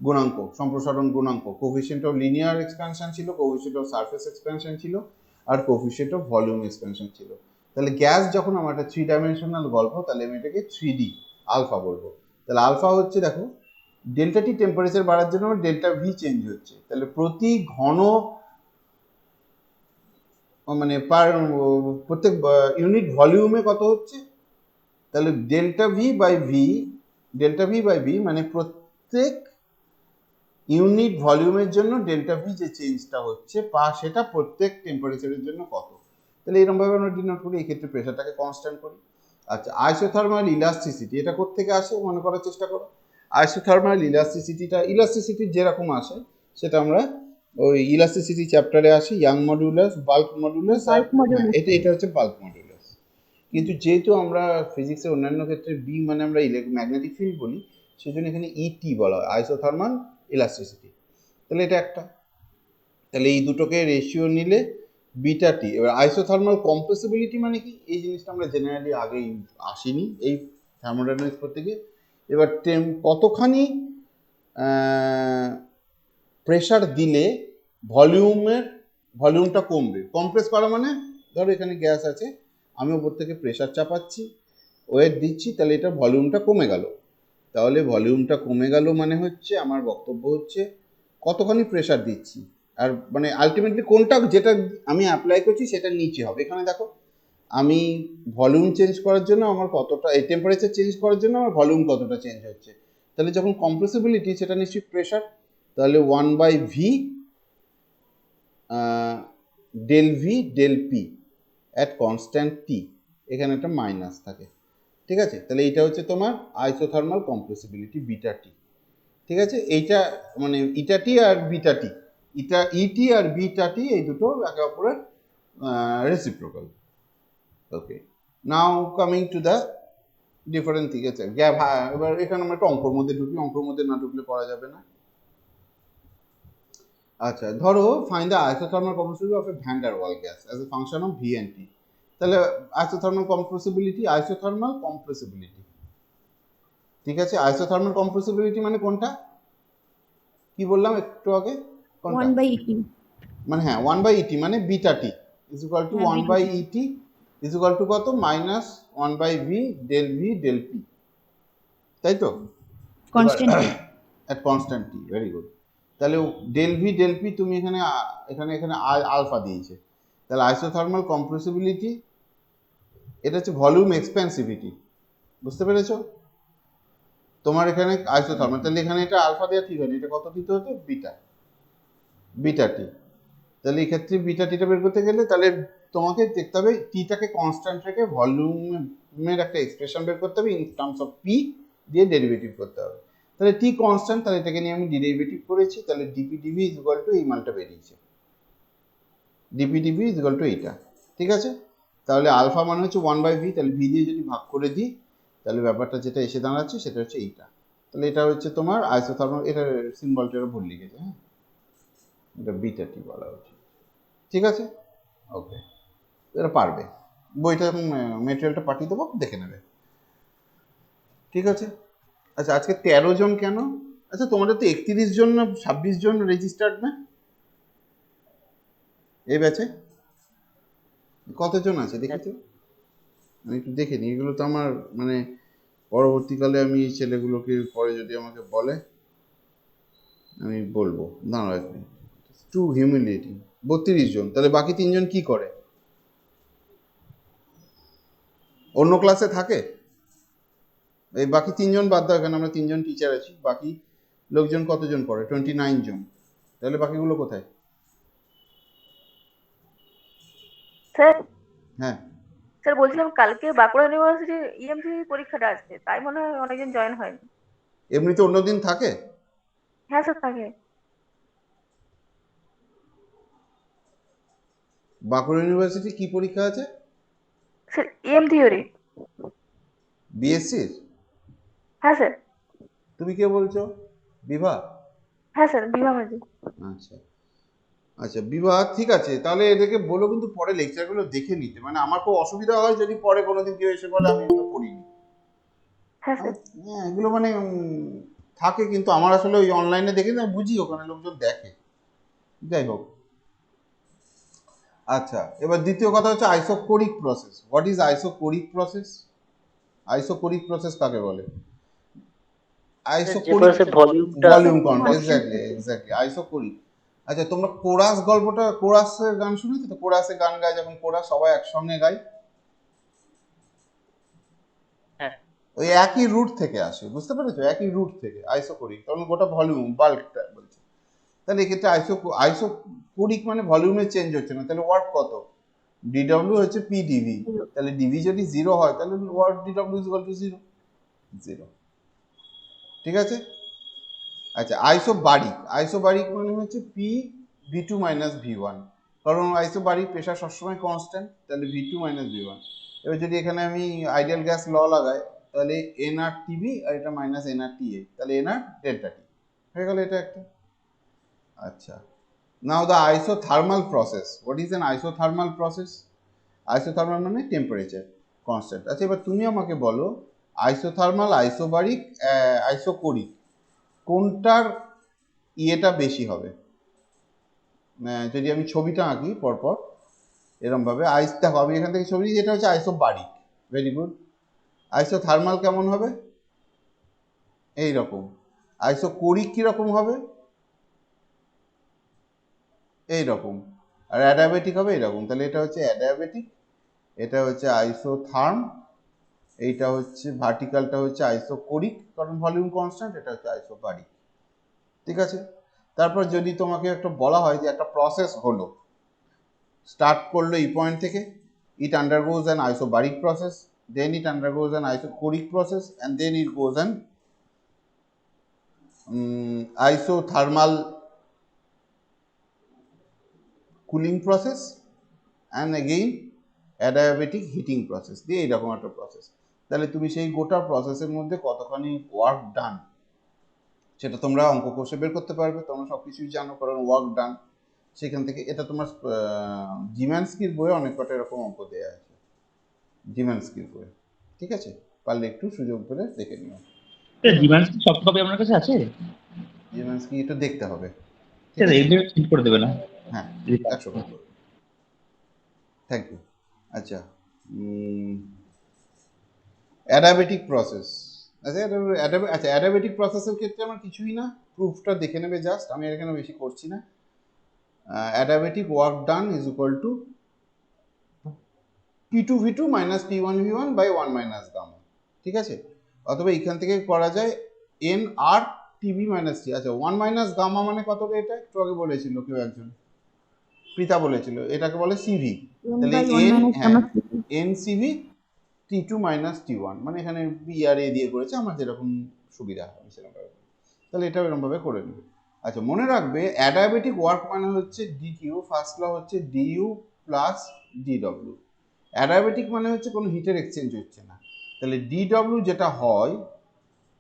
A: গুণাঙ্ক, সম্প্রসারণ গুণাঙ্ক, কোফিশিয়েন্ট অফ লিনিয়ার এক্সপ্যানশন ছিল, কোফিশিয়েন্ট অফ সারফেস এক্সপ্যানশন ছিল, আর কোফিশিয়েন্ট অফ ভলিউম এক্সপ্যানশন ছিল। তাহলে গ্যাস যখন আমার একটা 3 ডাইমেনশনাল গল্প, তাহলে আমি এটাকে 3D আলফা বলবো। তাহলে আলফা হচ্ছে দেখো ডেল্টা টি টেম্পারেচার বাড়ার জন্য আমার ডেল্টা ভি চেঞ্জ হচ্ছে, তাহলে প্রতি ঘন মানে প্রত্যেক ইউনিট ভলিউমে কত হচ্ছে, তাহলে ডেল্টা ভি বাই ভি মানে প্রত্যেক ইউনিট ভলিউমের জন্য ডেল্টা ভি যে চেঞ্জটা হচ্ছে সেটা প্রত্যেক টেম্পারেচারের জন্য কত, তাহলে এরকমভাবে আমরা ডিনোট করি, এই ক্ষেত্রে প্রেশারটাকে কনস্ট্যান্ট করি। আচ্ছা, আইসোথার্মাল ইলাস্টিসিটি, এটা কোত্থেকে আসে মনে করার চেষ্টা করো। আইসোথার্মাল ইলাস্টিসিটি যেরকম আসে সেটা আমরা ওই ইলাস্টিসিটি চ্যাপ্টারে আসি, ইয়াং মডুলাস, বাল্ক মডুলাস, এটা হচ্ছে বাল্ক মডুলাস। কিন্তু যেহেতু আমরা ফিজিক্সের অন্যান্য ক্ষেত্রে বি মানে আমরা ম্যাগনেটিক ফিল্ড বলি, সেজন্য এখানে ইটি বলা হয়, আইসোথার্মাল ইলাস্টিসিটি। তাহলে এটা একটা, তাহলে এই দুটোকে রেশিও নিলে বিটা টি। এবার আইসোথার্মাল কম্প্রেসিবিলিটি মানে কি, এই জিনিসটা আমরা জেনারেলি আগেই আসিনি এই থার্মোডাইনামিক্স করতে গিয়ে। এবার কতখানি প্রেশার দিলে ভলিউমটা কমবে, কম্প্রেস করা মানে ধরো এখানে গ্যাস আছে, আমি ওপর থেকে প্রেশার চাপাচ্ছি, ওয়েট দিচ্ছি, তাহলে এটা ভলিউমটা কমে গেল, তাহলে ভলিউমটা কমে গেল মানে হচ্ছে আমার বক্তব্য হচ্ছে কতখানি প্রেশার দিচ্ছি, আর মানে আলটিমেটলি কোনটা যেটা আমি অ্যাপ্লাই করছি সেটা নিচে হবে। এখানে দেখো আমি ভলিউম চেঞ্জ করার জন্য আমার কতটা, এই টেম্পারেচার চেঞ্জ করার জন্য আমার ভলিউম কতটা চেঞ্জ হচ্ছে, তাহলে যখন কম্প্রেসিবিলিটি সেটা নিশ্চয়ই প্রেশার, তাহলে 1/v del V del P at constant T, এখানে একটা মাইনাস থাকে, ঠিক আছে? তাহলে এইটা হচ্ছে তোমার আইসোথার্মাল কম্প্রেসিবিলিটি বিটা টি, ঠিক আছে? এইটা মানে ইটা টি আর বিটা টি, ইটি আর বিটা টি এই দুটো একে অপরের reciprocal. Okay, now coming to the different, ঠিক আছে? এবার এখানে আমরা একটা অঙ্কর মধ্যে ঢুকি, অঙ্কর মধ্যে না ঢুকলে পড়া যাবে না। আচ্ছা, ধরো find the isothermal compressibility of a van der Waal gas as a function of V and T. তাহলে আইসোথার্মাল কম্প্রেসিবিলিটি ঠিক আছে, আইসোথার্মাল কম্প্রেসিবিলিটি মানে কোনটা কি বললাম একটু আগে, কোনটা
B: 1/ET।
A: মানে হ্যাঁ 1/ET মানে beta T is equal to
B: হ্যাঁ,
A: 1/ET ইজ ইকুয়াল টু কত minus 1/V del V del P, তাই তো? এবার
B: constant.
A: At constant T, very good. তাহলে ডেল ভি ডেল পি তুমি এখানে এখানে আলফা দিয়েছে, তাহলে আইসোথার্মাল কম্প্রেসিবিলিটি এটা হচ্ছে ভলিউম এক্সপেন্সিভিটি, বুঝতে পেরেছো? তোমার এখানে আইসোথার্মাল, তাহলে এখানে এটা আলফা দেওয়া ঠিক হয়নি, এটা কত দিতে হতো বিটা, বিটা টি। তাহলে এই ক্ষেত্রে বিটা টিটা বের করতে গেলে তাহলে তোমাকে দেখতে হবে টিটাকে কনস্ট্যান্ট রেখে ভলিউমের একটা এক্সপ্রেশন বের করতে হবে ইন টার্মস অফ পি দিয়ে ডেরিভেটিভ করতে হবে। তাহলে টি কনস্ট্যান্ট, তাহলে এটাকে নিয়ে আমি ডেরিভেটিভ করেছি, তাহলে dP dV is equal to এই মানটা বেরিয়েছে, dP dV is equal to এইটা, ঠিক আছে? তাহলে আলফা মানে হচ্ছে 1/V, তাহলে ভি দিয়ে যদি ভাগ করে দিই তাহলে ব্যাপারটা যেটা এসে দাঁড়াচ্ছে সেটা হচ্ছে এইটা। তাহলে এটা হচ্ছে তোমার আইসোথার্মাল, এটা সিম্বলটা ভুল লিখেছে, হ্যাঁ এটা বিটা টি বলা উচিত, ঠিক আছে? ওকে, এরা পারবে, বইটা মেটেরিয়ালটা পাঠিয়ে দেবো, দেখে নেবে, ঠিক আছে? আচ্ছা আজকে 13 জন কেন? আচ্ছা তোমাদের তো 31 জন না 26 জন রেজিস্টার্ড না এই ব্যাচে? কতজন আছে দেখেছো? আমি একটু দেখে নিই, এগুলো তো আমার মানে পরবর্তীকালে আমি ছেলেগুলোকে পরে যদি আমাকে বলে আমি বলবো, দাঁড়াও এক মিনিট, টু হিউমিলিয়েটিং। 32 জন, তাহলে বাকি 3 জন কি করে? অন্য ক্লাসে থাকে? এই বাকি 3 জন বাদ দাও, এখানে আমরা 3 জন টিচার আছি, বাকি লোকজন কতজন পড়ে? 29 জন, তাহলে বাকিগুলো কোথায়?
E: স্যার
A: হ্যাঁ
E: স্যার বলছিলাম কালকে বাঁকুড়া ইউনিভার্সিটির ইএমসি পরীক্ষাটা আছে, তাই মনে হয় অনেকজন জয়েন হয়নি।
A: এমনিতে অন্য দিন থাকে?
E: হ্যাঁ স্যার থাকে।
A: বাঁকুড়া ইউনিভার্সিটি কি পরীক্ষা আছে?
E: Sir EM theory.
A: বিএসসির?
E: হ্যাঁ স্যার।
A: তুমি কে বলছো? বিভা?
E: হ্যাঁ স্যার বিভা মাঝি।
A: আচ্ছা আচ্ছা বিভা, ঠিক আছে, তাহলে এদেরকে বলো কিন্তু পরে লেকচারগুলো দেখে নিতে, মানে আমার খুব অসুবিধা হয় যদি পরে কোনোদিন কেউ এসে বলে আমি এগুলো পড়িনি।
E: হ্যাঁ স্যার।
A: হ্যাঁ এগুলো মানে থাকে, কিন্তু আমার আসলে ওই অনলাইনে দেখে না বুঝি, ওখানে লোকজন দেখে, যাই হোক। আচ্ছা এবার দ্বিতীয় কথা হচ্ছে isochoric process. What is isochoric process? Isochoric process কাকে বলে?
C: যে
A: আইসোকোরিক
C: প্রসেসে ভলিউমটা
A: volume count, exactly exactly isochoric. আচ্ছা তোমরা কোরাস গল্পটা, কোরাসের গান শুনেছো তো? কোরাসে গান গায় যখন কোরাস সবাই একসঙ্গে গায়,
C: হ্যাঁ
A: ওই একই রুট থেকে আসে, বুঝতে পেরেছো? একই রুট থেকে আইসোকোরিক, তখন গোটা ভলিউম বাল্কটা বলছে। তাহলে এক্ষেত্রে আইসোকোরিক মানে ভলিউমে চেঞ্জ হচ্ছে না, তাহলে ওয়ার্ক কত? ডিডব্লিউ হচ্ছে পি ডিভি, তাহলে ডিভি যদি 0 হয় তাহলে ওয়ার্ক ডিডব্লিউ ইজ ইকুয়াল টু 0, 0, ঠিক আছে? আচ্ছা আইসোবারিক, আইসোবারিক মানে হচ্ছে P V two minus V one, কারণ আইসোবারিক প্রেশার সবসময় কনস্ট্যান্ট, তাহলে V two minus V one. এবার যদি এখানে আমি আইডিয়াল গ্যাস ল লাগাই তাহলে এন আর টিভি আর এটা মাইনাস এন আর টি এ, তাহলে এন আর ডেল্টা টি হয়ে গেল এটা একটা। আচ্ছা now the isothermal process. What is an isothermal process? Isothermal মানে টেম্পারেচার কনস্ট্যান্ট। আচ্ছা এবার তুমি আমাকে বলো আইসোথার্মাল, আইসোবারিক, আইসোকোরিক কোনটার ইয়েটা বেশি হবে? যদি আমি ছবিটা আঁকি পরপর এরম ভাবে, দেখো আমি এখান থেকে ছবি, এটা হচ্ছে আইসোবারিক, ভেরি গুড। আইসোথার্মাল কেমন হবে? এই রকম। আইসোকোরিক কিরকম হবে? এই রকম। আর অ্যাডিয়াবেটিক হবে এরকম। তাহলে এটা হচ্ছে অ্যাডিয়াবেটিক, এটা হচ্ছে আইসোথার্ম, এইটা হচ্ছে ভার্টিক্যালটা হচ্ছে আইসোকোরিক কারণ ভলিউম কনস্ট্যান্ট, এটা হচ্ছে আইসোবারিক, ঠিক আছে? তারপর যদি তোমাকে একটা বলা হয় যে একটা প্রসেস হলো, স্টার্ট করলো এই পয়েন্ট থেকে, it undergoes an isobaric process, then it undergoes an isochoric process, and then it goes an isothermal cooling process and again adiabatic heating process দিয়ে এইরকম একটা প্রসেস। তাহলে তুমি সেই গোটা প্রসেসের মধ্যে কতখানি ওয়ার্ক ডান সেটা তোমরা অঙ্ক কষে বের করতে পারবে, তোমরা সব কিছুই জানো কারণ ওয়ার্ক ডান সেখান থেকে। এটা তোমার জিম্যানস্কির বইয়ে অনেক কটা এরকম অঙ্ক দেওয়া আছে, জিম্যানস্কির বইয়ে, ঠিক আছে? পারলে একটু সুযোগ করে দেখে নিও।
F: ডিমান্ড সফট কপি আপনার কাছে আছে?
A: জিমান্সকি একটু দেখতে হবে, ঠিক
F: স্যার
A: আছে?
F: এগুলো প্রিন্ট করে দেবে না?
A: হ্যাঁ, 100বার করবে। Thank you. আচ্ছা, অ্যাডাবেটিক প্রসেস। আচ্ছা, অ্যাডাবেটিক প্রসেসের ক্ষেত্রে আমার কিছুই না, প্রুফটা দেখে নেবে জাস্ট, আমি এখানে বেশি করছি না। Adiabatic work done is equal to P2 V2 minus P1 V1 by 1 minus gamma, ঠিক আছে? অথবা এখান থেকে করা যায় N আর TB মাইনাস T। আচ্ছা, 1 মাইনাস গামা মানে কত রে? এটা একটু আগে বলেছিল কেউ একজন, প্রীতা বলেছিল, এটাকে বলে CV।
B: n
A: তাহলে
B: by 1
A: N,
B: minus
A: হ্যাঁ,
B: gamma cp
A: NCV T2 minus T1, মানে এখানে B আর A দিয়ে করেছে, আমার যেরকম সুবিধা হয় সেরকম ভাবে, তাহলে এটাও এরকম ভাবে করে নেবে। আচ্ছা, মনে রাখবে অ্যাডাবেটিক ওয়ার্ক মানে হচ্ছে DQ, ফার্স্ট ল হচ্ছে DU প্লাস DW। অ্যাডাবেটিক মানে হচ্ছে কোনো হিটের এক্সচেঞ্জ হচ্ছে না, তাহলে DW যেটা হয়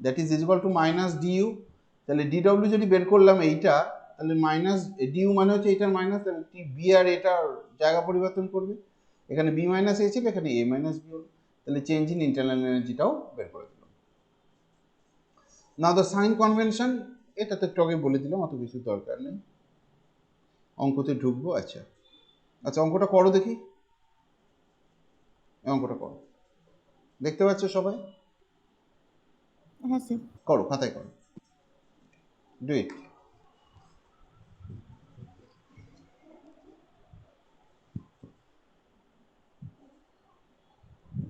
A: that is equal two minus DU। তাহলে DW যদি বের করলাম এইটা, তাহলে মাইনাস DU মানে হচ্ছে এইটার মাইনাস, তাহলে বি আর এটার জায়গা পরিবর্তন করবে, এখানে বি মাইনাস এ ছিল, এখানে এ মাইনাস বি হল, তাহলে চেঞ্জ ইন ইন্টারনাল এনার্জিটাও বের করে দিলাম। নাও দ্য সাইন কনভেনশন, এটা তো একটু আগে বলে দিলাম, অত কিছু দরকার নেই, অঙ্কতে ঢুকবো। আচ্ছা আচ্ছা, অঙ্কটা করো দেখি, অঙ্কটা করো, দেখতে পাচ্ছ সবাই?
B: হ্যাঁ স্যার।
A: করো, খাতায় করো, ডু ইট।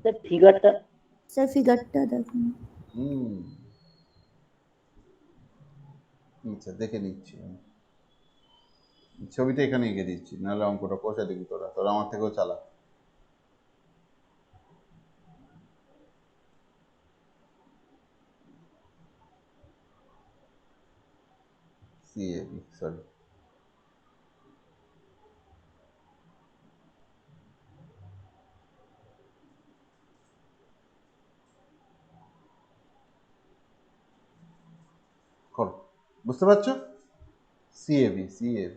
C: স্যার ফিগারটা
B: স্যার ফিগারটা দেখুন।
A: আচ্ছা, দেখে নিচ্ছি আমি, ছবিটা এখানে এঁকে দিচ্ছি, নাহলে অঙ্কটা কষা দেখি, তোরা তোরা আমার থেকেও চালা। CAB, sorry. করো, বুঝতে পারছো? CAB, CAB।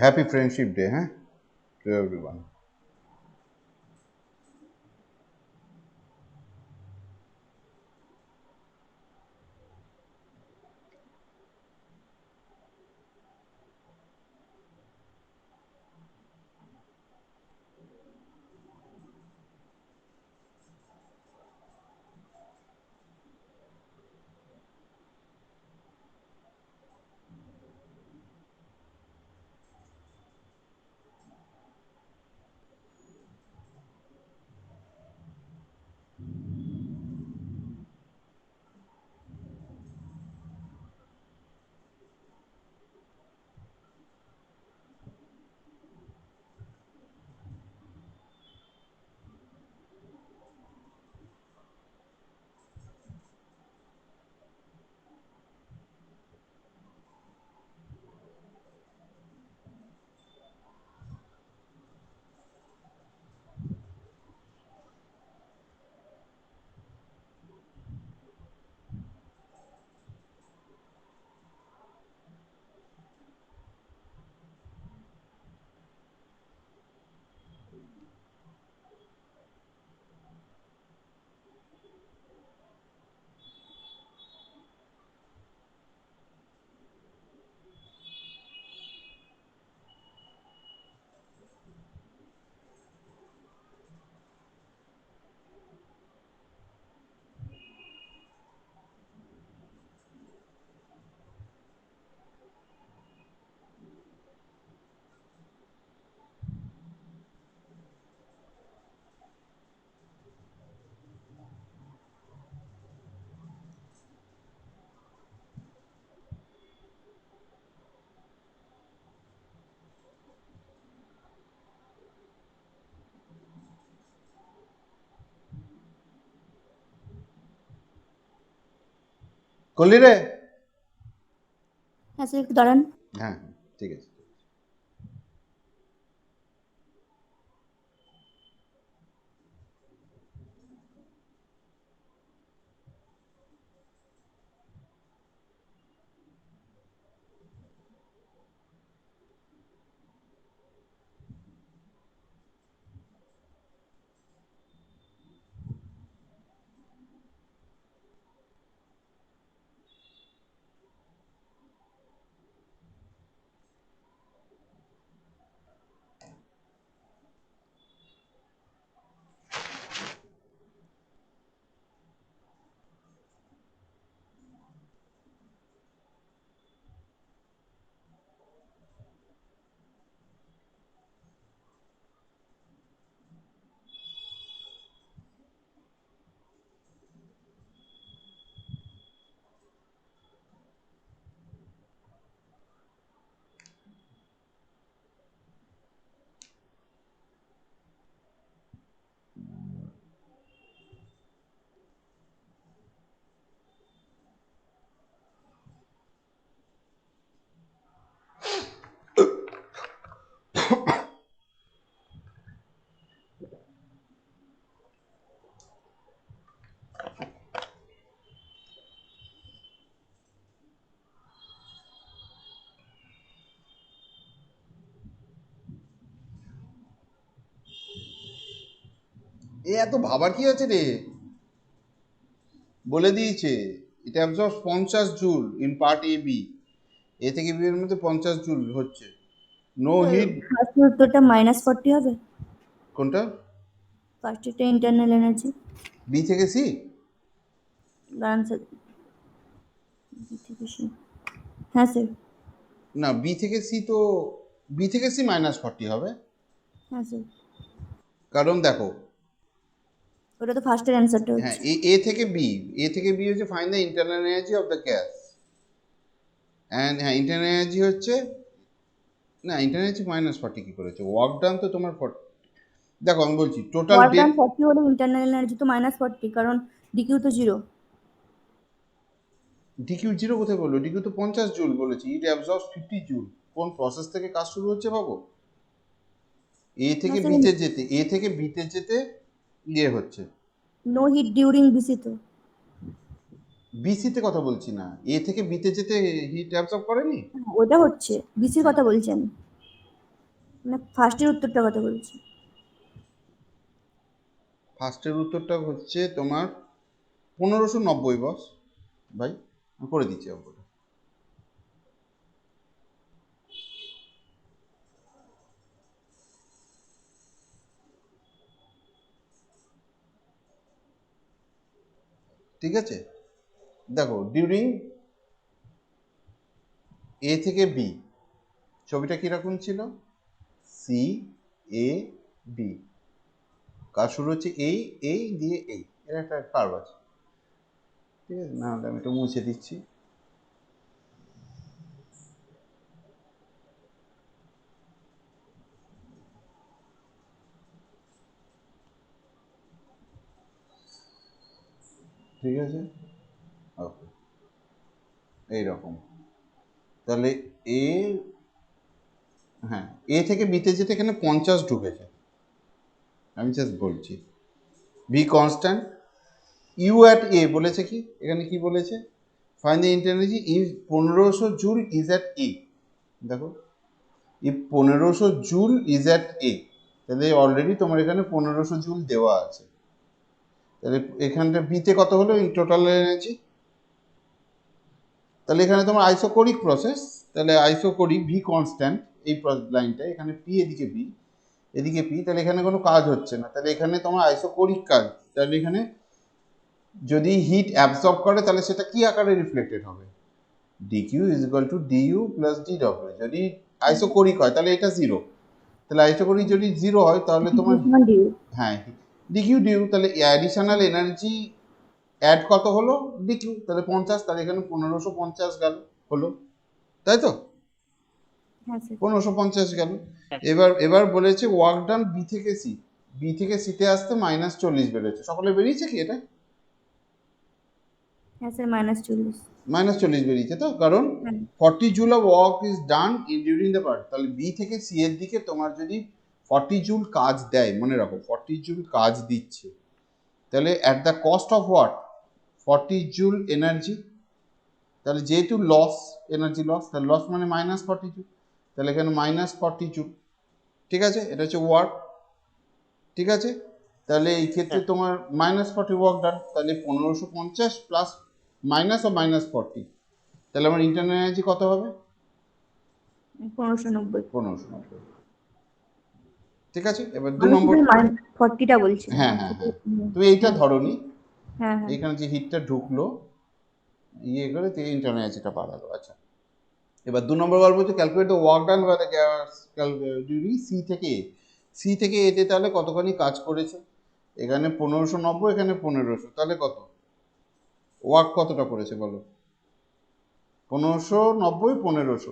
A: Happy friendship day, হ্যাঁ, টু এভরিওয়ান। করলি রে?
B: হ্যাঁ স্যার একটু দাঁড়ান।
A: হ্যাঁ ঠিক আছে। এ এত ভাবার কি আছে রে? বলে দিয়েছে এটা absorb 50 joule in part A B. A থেকে বি এর মধ্যে 50 জুল হচ্ছে। No heat.
B: ফার্স্টের উত্তরটা -40 হবে।
A: কোনটা?
B: ফার্স্টেরটা ইন্টারনাল এনার্জি।
A: বি থেকে সি?
B: দাঁড়ান স্যার। বি থেকে সি। হ্যাঁ স্যার।
A: না বি থেকে সি তো বি থেকে সি -40 হবে।
B: হ্যাঁ স্যার।
A: কারণ দেখো
B: ওটা তো ফার্স্টের অ্যান্সারটা
A: হ্যাঁ
B: হচ্ছে।
A: এ থেকে বি, এ থেকে বি হচ্ছে find the internal energy of the gas and হ্যাঁ ইন্টারনাল এনার্জি হচ্ছে না ইন্টারনাল এনার্জি -40 কি করেছে? ওয়ার্ক ডান তো তোমার 40। দেখো আমি বলছি টোটাল
B: ওয়ার্ক
A: ডেট
B: ডান 40 হলে ইন্টারনাল এনার্জি তো -40 কারণ ডিকিউ তো 0।
A: ডিকিউ 0 কোথায় বললো? ডিকিউ তো 50 জুল বলেছি। ইট অ্যাবজর্বস 50 জুল। কোন প্রসেস থেকে কাজ শুরু হচ্ছে বাবু? এ থেকে
B: না,
A: বিতে যেতে, এ থেকে বিতে যেতে ইয়ে হচ্ছে।
B: নো হিট ডিউরিং বিসি তো।
A: বিসিতে কথা বলছি না, এ থেকে বিতে যেতে হিট অ্যাবজর্ব করেনি?
B: ওটা হচ্ছে বিসির কথা বলছি আমি, মানে ফার্স্টের উত্তরটার কথা বলছি।
A: ফার্স্টের উত্তরটা হচ্ছে তোমার 1590 বস। ভাই আমি করে দিচ্ছি অঙ্কটা। ঠিক আছে দেখো ডিউরিং এ থেকে বি ছবিটা কিরকম ছিল? সি এ বি, কাজ শুরু হচ্ছে এই দিয়ে এই, এর একটা কার্ভ আছে। ঠিক আছে না হলে আমি একটু মুছে দিচ্ছি। ঠিক আছে ওকে এইরকম। তাহলে এ হ্যাঁ এ থেকে বিতে যেতে এখানে 50 ঢুকেছে। আমি জাস্ট বলছি V constant. U at A বলেছে কি এখানে কি বলেছে? Find the internal energy is 1500 joule is at A. দেখো এই 1500 জুল ইজ অ্যাট এ, তাহলে অলরেডি তোমার এখানে 1500 জুল দেওয়া আছে। তাহলে এখানটা বিতে কত হলো ইন টোটাল এনার্জি? তাহলে এখানে তোমার আইসোকোরিক প্রসেস, তাহলে আইসোকোরিক ভি কনস্ট্যান্ট এই লাইনটা এখানে পি এদিকে বি এদিকে পি, তাহলে এখানে কোনো কাজ হচ্ছে না। তাহলে এখানে তোমার আইসোকোরিক কাজ, তাহলে এখানে যদি হিট অ্যাবসর্ব করে তাহলে সেটা কি আকারে রিফ্লেক্টেড হবে? DQ is equal two DU plus DW. যদি আইসোকোরিক হয় তাহলে এটা 0। তাহলে আইসোকোরিক যদি 0 হয় তাহলে তোমার হ্যাঁ ডিকিউ ডিউ, তাহলে অ্যাডিশনাল এনার্জি অ্যাড কত হলো? ডিকিউ, তাহলে 50, তাহলে এখানে 1550 গেল হলো, তাই তো?
B: হ্যাঁ স্যার।
A: 1550 গেল। এবার বলেছে ওয়ার্ক ডান বি থেকে সি, বি থেকে সিতে আসতে -40 বেরোচ্ছে। সকলে বেরিয়েছে কি এটা?
B: হ্যাঁ স্যার -40।
A: -40 বেরিয়েছে তো, কারণ
B: হ্যাঁ
A: 40 joule of work is done during the part. তাহলে বি থেকে সি এর দিকে তোমার যদি 40 জুল কাজ দেয়, মনে রাখো 40 জুল কাজ দিচ্ছে, তাহলে at the cost of what 40 joule energy. তাহলে যেহেতু লস, এনার্জি লস, তাহলে লস মানে -40 জুল, তাহলে এখানে -40 জুল। ঠিক আছে, এটা হচ্ছে ওয়ার্ক। ঠিক আছে, তাহলে এই ক্ষেত্রে
C: হ্যাঁ।
A: তোমার -40 ওয়ার্ক ডান, তাহলে 1550 প্লাস মাইনাস ও -40, তাহলে আমার ইন্টারনাল এনার্জি কত হবে?
B: 1590।
A: 1590। ঠিক আছে, এবার 2
B: আমি
A: নম্বর।
B: শুধু -40টা বলছিলাম।
A: হ্যাঁ হ্যাঁ হ্যাঁ, তুমি এইটা ধরনি,
B: হ্যাঁ হ্যাঁ
A: এইখানে যে হিটটা ঢুকলো ইয়ে করে তো ইন্টারনাল এনার্জিটা বাড়ালো। আচ্ছা, এবার 2 নম্বর গল্প হচ্ছে calculate the work done by the gas during C থেকে এ। সি থেকে এতে তাহলে কতখানি কাজ করেছে? এখানে 1590, এখানে 1500, তাহলে কত ওয়ার্ক কতটা করেছে বলো? 1590 1500,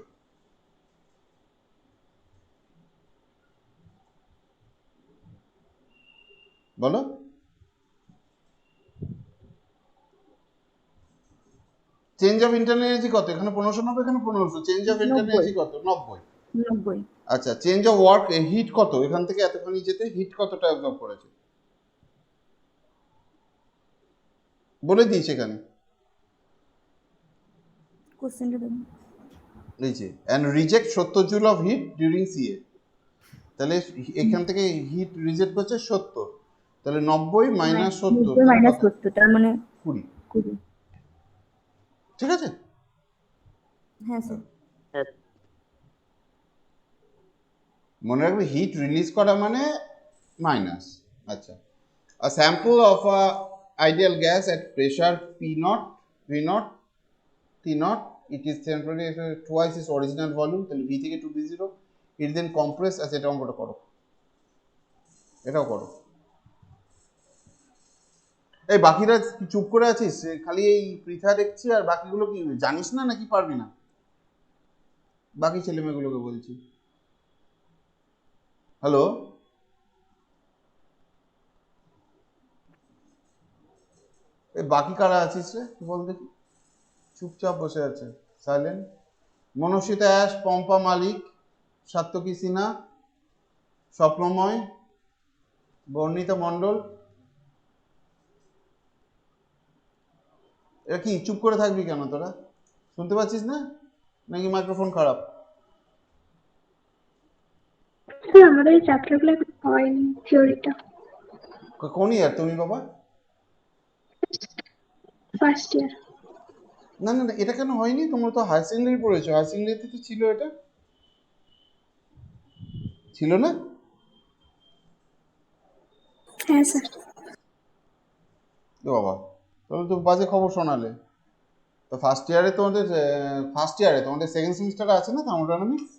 A: বলো। চেঞ্জ অফ ইন্টারনাল এনার্জি কত? এখানে 1590, এখানে 1500, চেঞ্জ অফ ইন্টারনাল এনার্জি কত? 90।
B: 90।
A: আচ্ছা, চেঞ্জ অফ ওয়ার্ক হিট কত? এখান থেকে এতখানি যেতে হিট কতটা অ্যাবজর্ব করেছে বলে দিয়েছে এখানে,
B: কোশ্চেনটা দেখুন।
A: নিচে and reject 70 joule of heat during CA. তাহলে এখান থেকে হিট রিজেক্ট করছে 70, তাহলে 90 মাইনাস 70
B: -70 তার মানে
A: 20।
B: 20।
A: ঠিক আছে,
B: হ্যাঁ স্যার।
C: হ্যাঁ।
A: মনে রাখবে হিট রিলিজ করা মানে মাইনাস। আচ্ছা, a sample of a ideal gas at pressure P0, V0, T0, it is temporarily twice its original volume, তাহলে V থেকে 2B0, it then compress। আচ্ছা, এটা অঙ্কটা করো, এটাও করো। এই বাকিরা কি চুপ করে আছিস? খালি এই পৃথা দেখছি, আর বাকিগুলো কি জানিস না নাকি পারবি না? বাকি ছেলে মেয়েগুলোকে বলছি, হ্যালো, এই বাকি কারা আছিস রে বল দেখি? চুপচাপ বসে আছে, সাইলেন্ট। মনস্বিতা অ্যাশ, পম্পা মালিক, সাত্তকী সিনহা, স্বপ্নময়, বর্ণিতা মণ্ডল। এরা কি চুপ করে থাকবি কেন তোরা? শুনতে পাচ্ছিস না নাকি মাইক্রোফোন খারাপ?
D: স্যার আমাদের এই চ্যাপ্টারগুলো হয়নি, থিওরিটা।
A: কোন ইয়ার তুমি বাবা?
D: First year.
A: না না না, এটা কেন হয়নি? তোমরা তো হায়ার সেকেন্ডারি পড়েছো, হায়ার সেকেন্ডারিতে তো ছিল, এটা ছিল না?
D: হ্যাঁ স্যার।
A: ও বাবা, তাহলে তো বাজে খবর শোনালে। তো ফার্স্ট ইয়ারে তোমাদের সেকেন্ড সেমিস্টারে আছে না থার্মোডাইনামিক্স?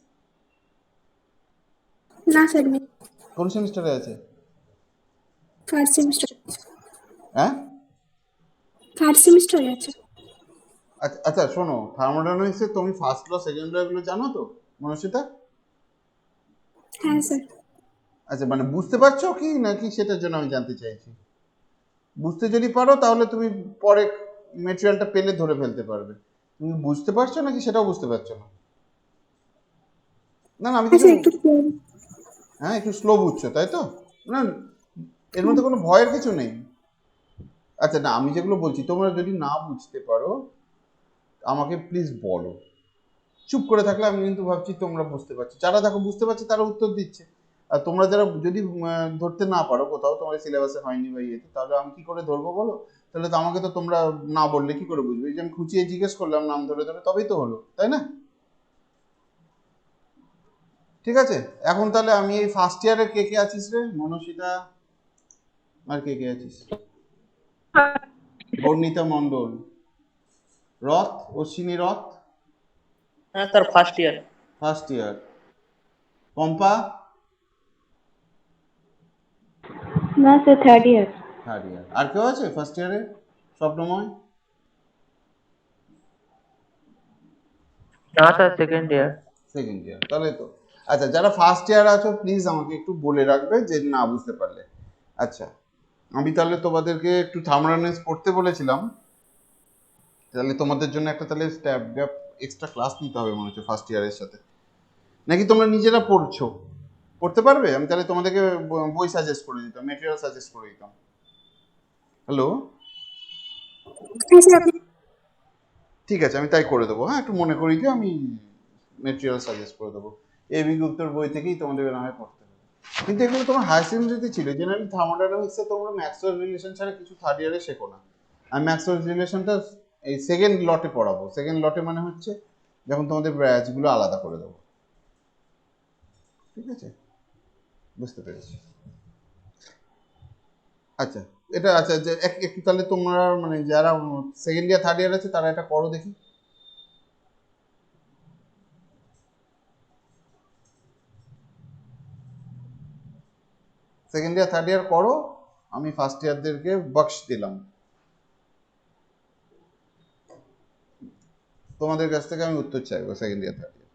D: না স্যার নেই,
A: কোন সেমিস্টারে আছে?
D: First semester.
A: হ্যাঁ,
D: ফার্স্ট সেমিস্টারে আছে।
A: আচ্ছা আচ্ছা, শোনো, থার্মোডাইনামিক্সে তুমি ফার্স্ট ল সেকেন্ড ল এগুলো জানো তো মনস্বিতা?
D: হ্যাঁ স্যার।
A: আচ্ছা, মানে বুঝতে পারছো কি নাকি সেটার জন্য আমি জানতে চাইছি। বুঝতে যদি পারো তাহলে তুমি পরে মেটেরিয়ালটা পেলে ধরে ফেলতে পারবে। তুমি বুঝতে পারছো নাকি সেটাও বুঝতে পারছো না? না না, আমি কিছু,
D: আচ্ছা একটু
A: হ্যাঁ একটু স্লো বুঝছো তাই তো? না, এর মধ্যে কোনো ভয়ের কিছু নেই। আচ্ছা না, আমি যেগুলো বলছি তোমরা যদি না বুঝতে পারো আমাকে প্লিজ বলো। চুপ করে থাকলে আমি কিন্তু ভাবছি তোমরা বুঝতে পারছো। যারা দেখো বুঝতে পারছে তারা উত্তর দিচ্ছে, আর তোমরা যারা যদি ধরতে না পারো কোথাও, তোমার সিলেবাসে হয়নি বা ইয়েতে, তাহলে আমি কি করে ধরবো বলো? তাহলে তো আমাকে তো তোমরা না বললে কি করে বুঝবে? এই যে আমি খুঁচিয়ে জিজ্ঞেস করলাম নাম ধরে ধরে, তবেই তো হলো, তাই না? ঠিক আছে, এখন তাহলে আমি এই ফার্স্ট ইয়ারে কে কে আছিস রে? মনস্বিতা, আর কে কে আছিস? বর্ণিতা মণ্ডল, রথ, অশ্বিনী রথ,
C: হ্যাঁ sir first year.
A: First year. Pampa,
D: না sir third year.
A: Third year. আর কেউ আছে ফার্স্ট ইয়ারে? স্বপ্নময়?
C: না sir second year.
A: Second year, তাহলে তো। আচ্ছা, যারা ফার্স্ট ইয়ার আছো প্লিজ আমাকে একটু বলে রাখবে যে না বুঝতে পারলে। আচ্ছা, আমি তাহলে তোমাদেরকে একটু থার্মোডাইনামিক্স পড়তে বলেছিলাম, তাহলে তোমাদের জন্য একটা তাহলে স্ট্যাপ গ্যাপ এক্সট্রা ক্লাস নিতে হবে মনে হচ্ছে ফার্স্ট ইয়ারের সাথে, নাকি তোমরা নিজেরা পড়ছো? পড়তে পারবে? আমি তাহলে তোমাদেরকে বই সাজেস্ট করে দিতাম, মেটেরিয়াল সাজেস্ট করে দিতাম। হ্যালো,
D: হ্যাঁ স্যার আপনি
A: ঠিক আছে, আমি তাই করে দেবো। হ্যাঁ, একটু মনে করিয়ে দিও, আমি মেটেরিয়াল সাজেস্ট করে দেবো। এবি গুপ্তর বই থেকেই তোমাদের না হয় পড়তে হবে। কিন্তু এগুলো তোমার হায়ার সেকেন্ডারিতে ছিল। জেনারেলি থার্মোডাইনামিক্সে তোমরা ম্যাক্সওয়েল রিলেশন ছাড়া কিছু থার্ড ইয়ারে শেখো না। আমি ম্যাক্সওয়েল রিলেশনটা এই সেকেন্ড লটে পড়াবো। সেকেন্ড লটে মানে হচ্ছে যখন তোমাদের ব্রাঞ্চগুলো আলাদা করে দেবো। ঠিক আছে, বুঝতে পেরেছি। আচ্ছা, এটা আচ্ছা যে একটু তাহলে তোমরা মানে যারা সেকেন্ড ইয়ার থার্ড ইয়ার আছে তারা এটা করো দেখি। সেকেন্ড ইয়ার থার্ড ইয়ার করো, আমি ফার্স্ট ইয়ারদেরকে বক্স দিলাম। তোমাদের কাছ থেকে আমি উত্তর চাইবো সেকেন্ড ইয়ার থার্ড ইয়ার।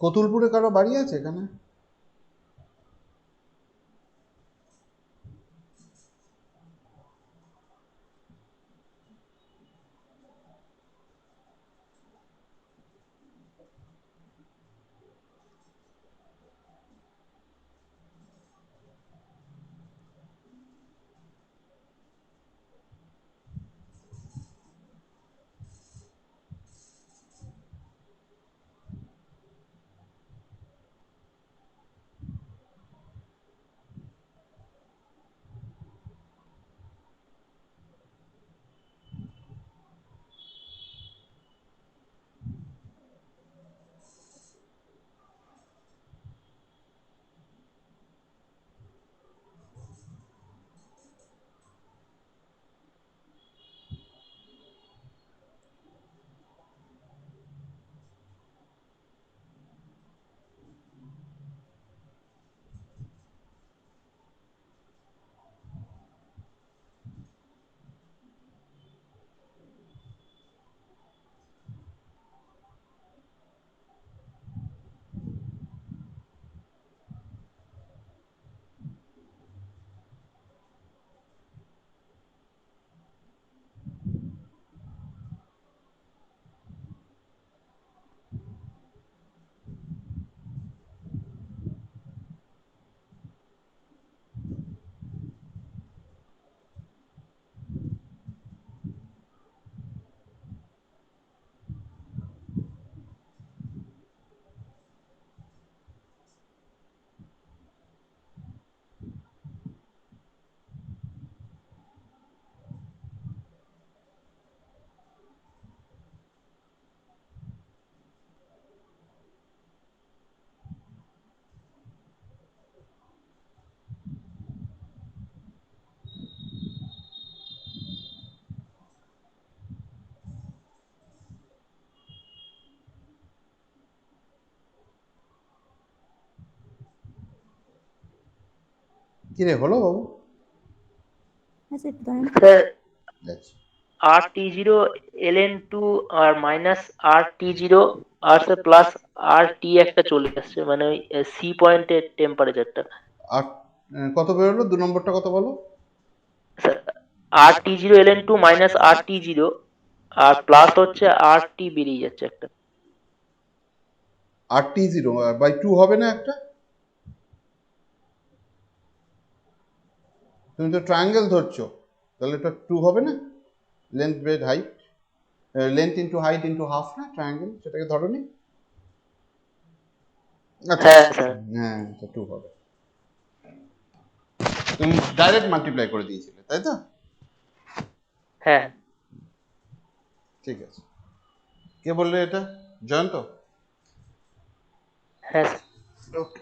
A: কতুলপুরে কারো বাড়ি আছে এখানে? কিরে হলো বাবু?
B: হ্যাঁ স্যার, একটু দাঁড়ান।
C: স্যার
A: যাচ্ছি।
C: RT0 ln2 আর মাইনাস RT0 আর স্যার প্লাস RT একটা চলে আসছে, মানে ওই সি পয়েন্টের টেম্পারেচারটা।
A: আর কত বেরোলো? 2 নম্বরটা কত বলো?
C: Sir RT0 ln2 minus RT0 আর প্লাস হচ্ছে RT বেরিয়ে যাচ্ছে একটা।
A: RT0/2 হবে না একটা? তুমি তো ট্রায়াঙ্গেল ধরছো, তাহলে এটা 2 হবে না? Length bread height length into height into half না ট্রায়াঙ্গেল, সেটাকে ধরনি? আচ্ছা
C: হ্যাঁ স্যার।
A: হ্যাঁ, এটা 2 হবে। তুমি ডাইরেক্ট মাল্টিপ্লাই করে দিয়েছিলে তাই তো?
C: হ্যাঁ
A: ঠিক আছে। কে বললে এটা? জয়ন্ত?
C: হ্যাঁ স্যার।
A: ওকে।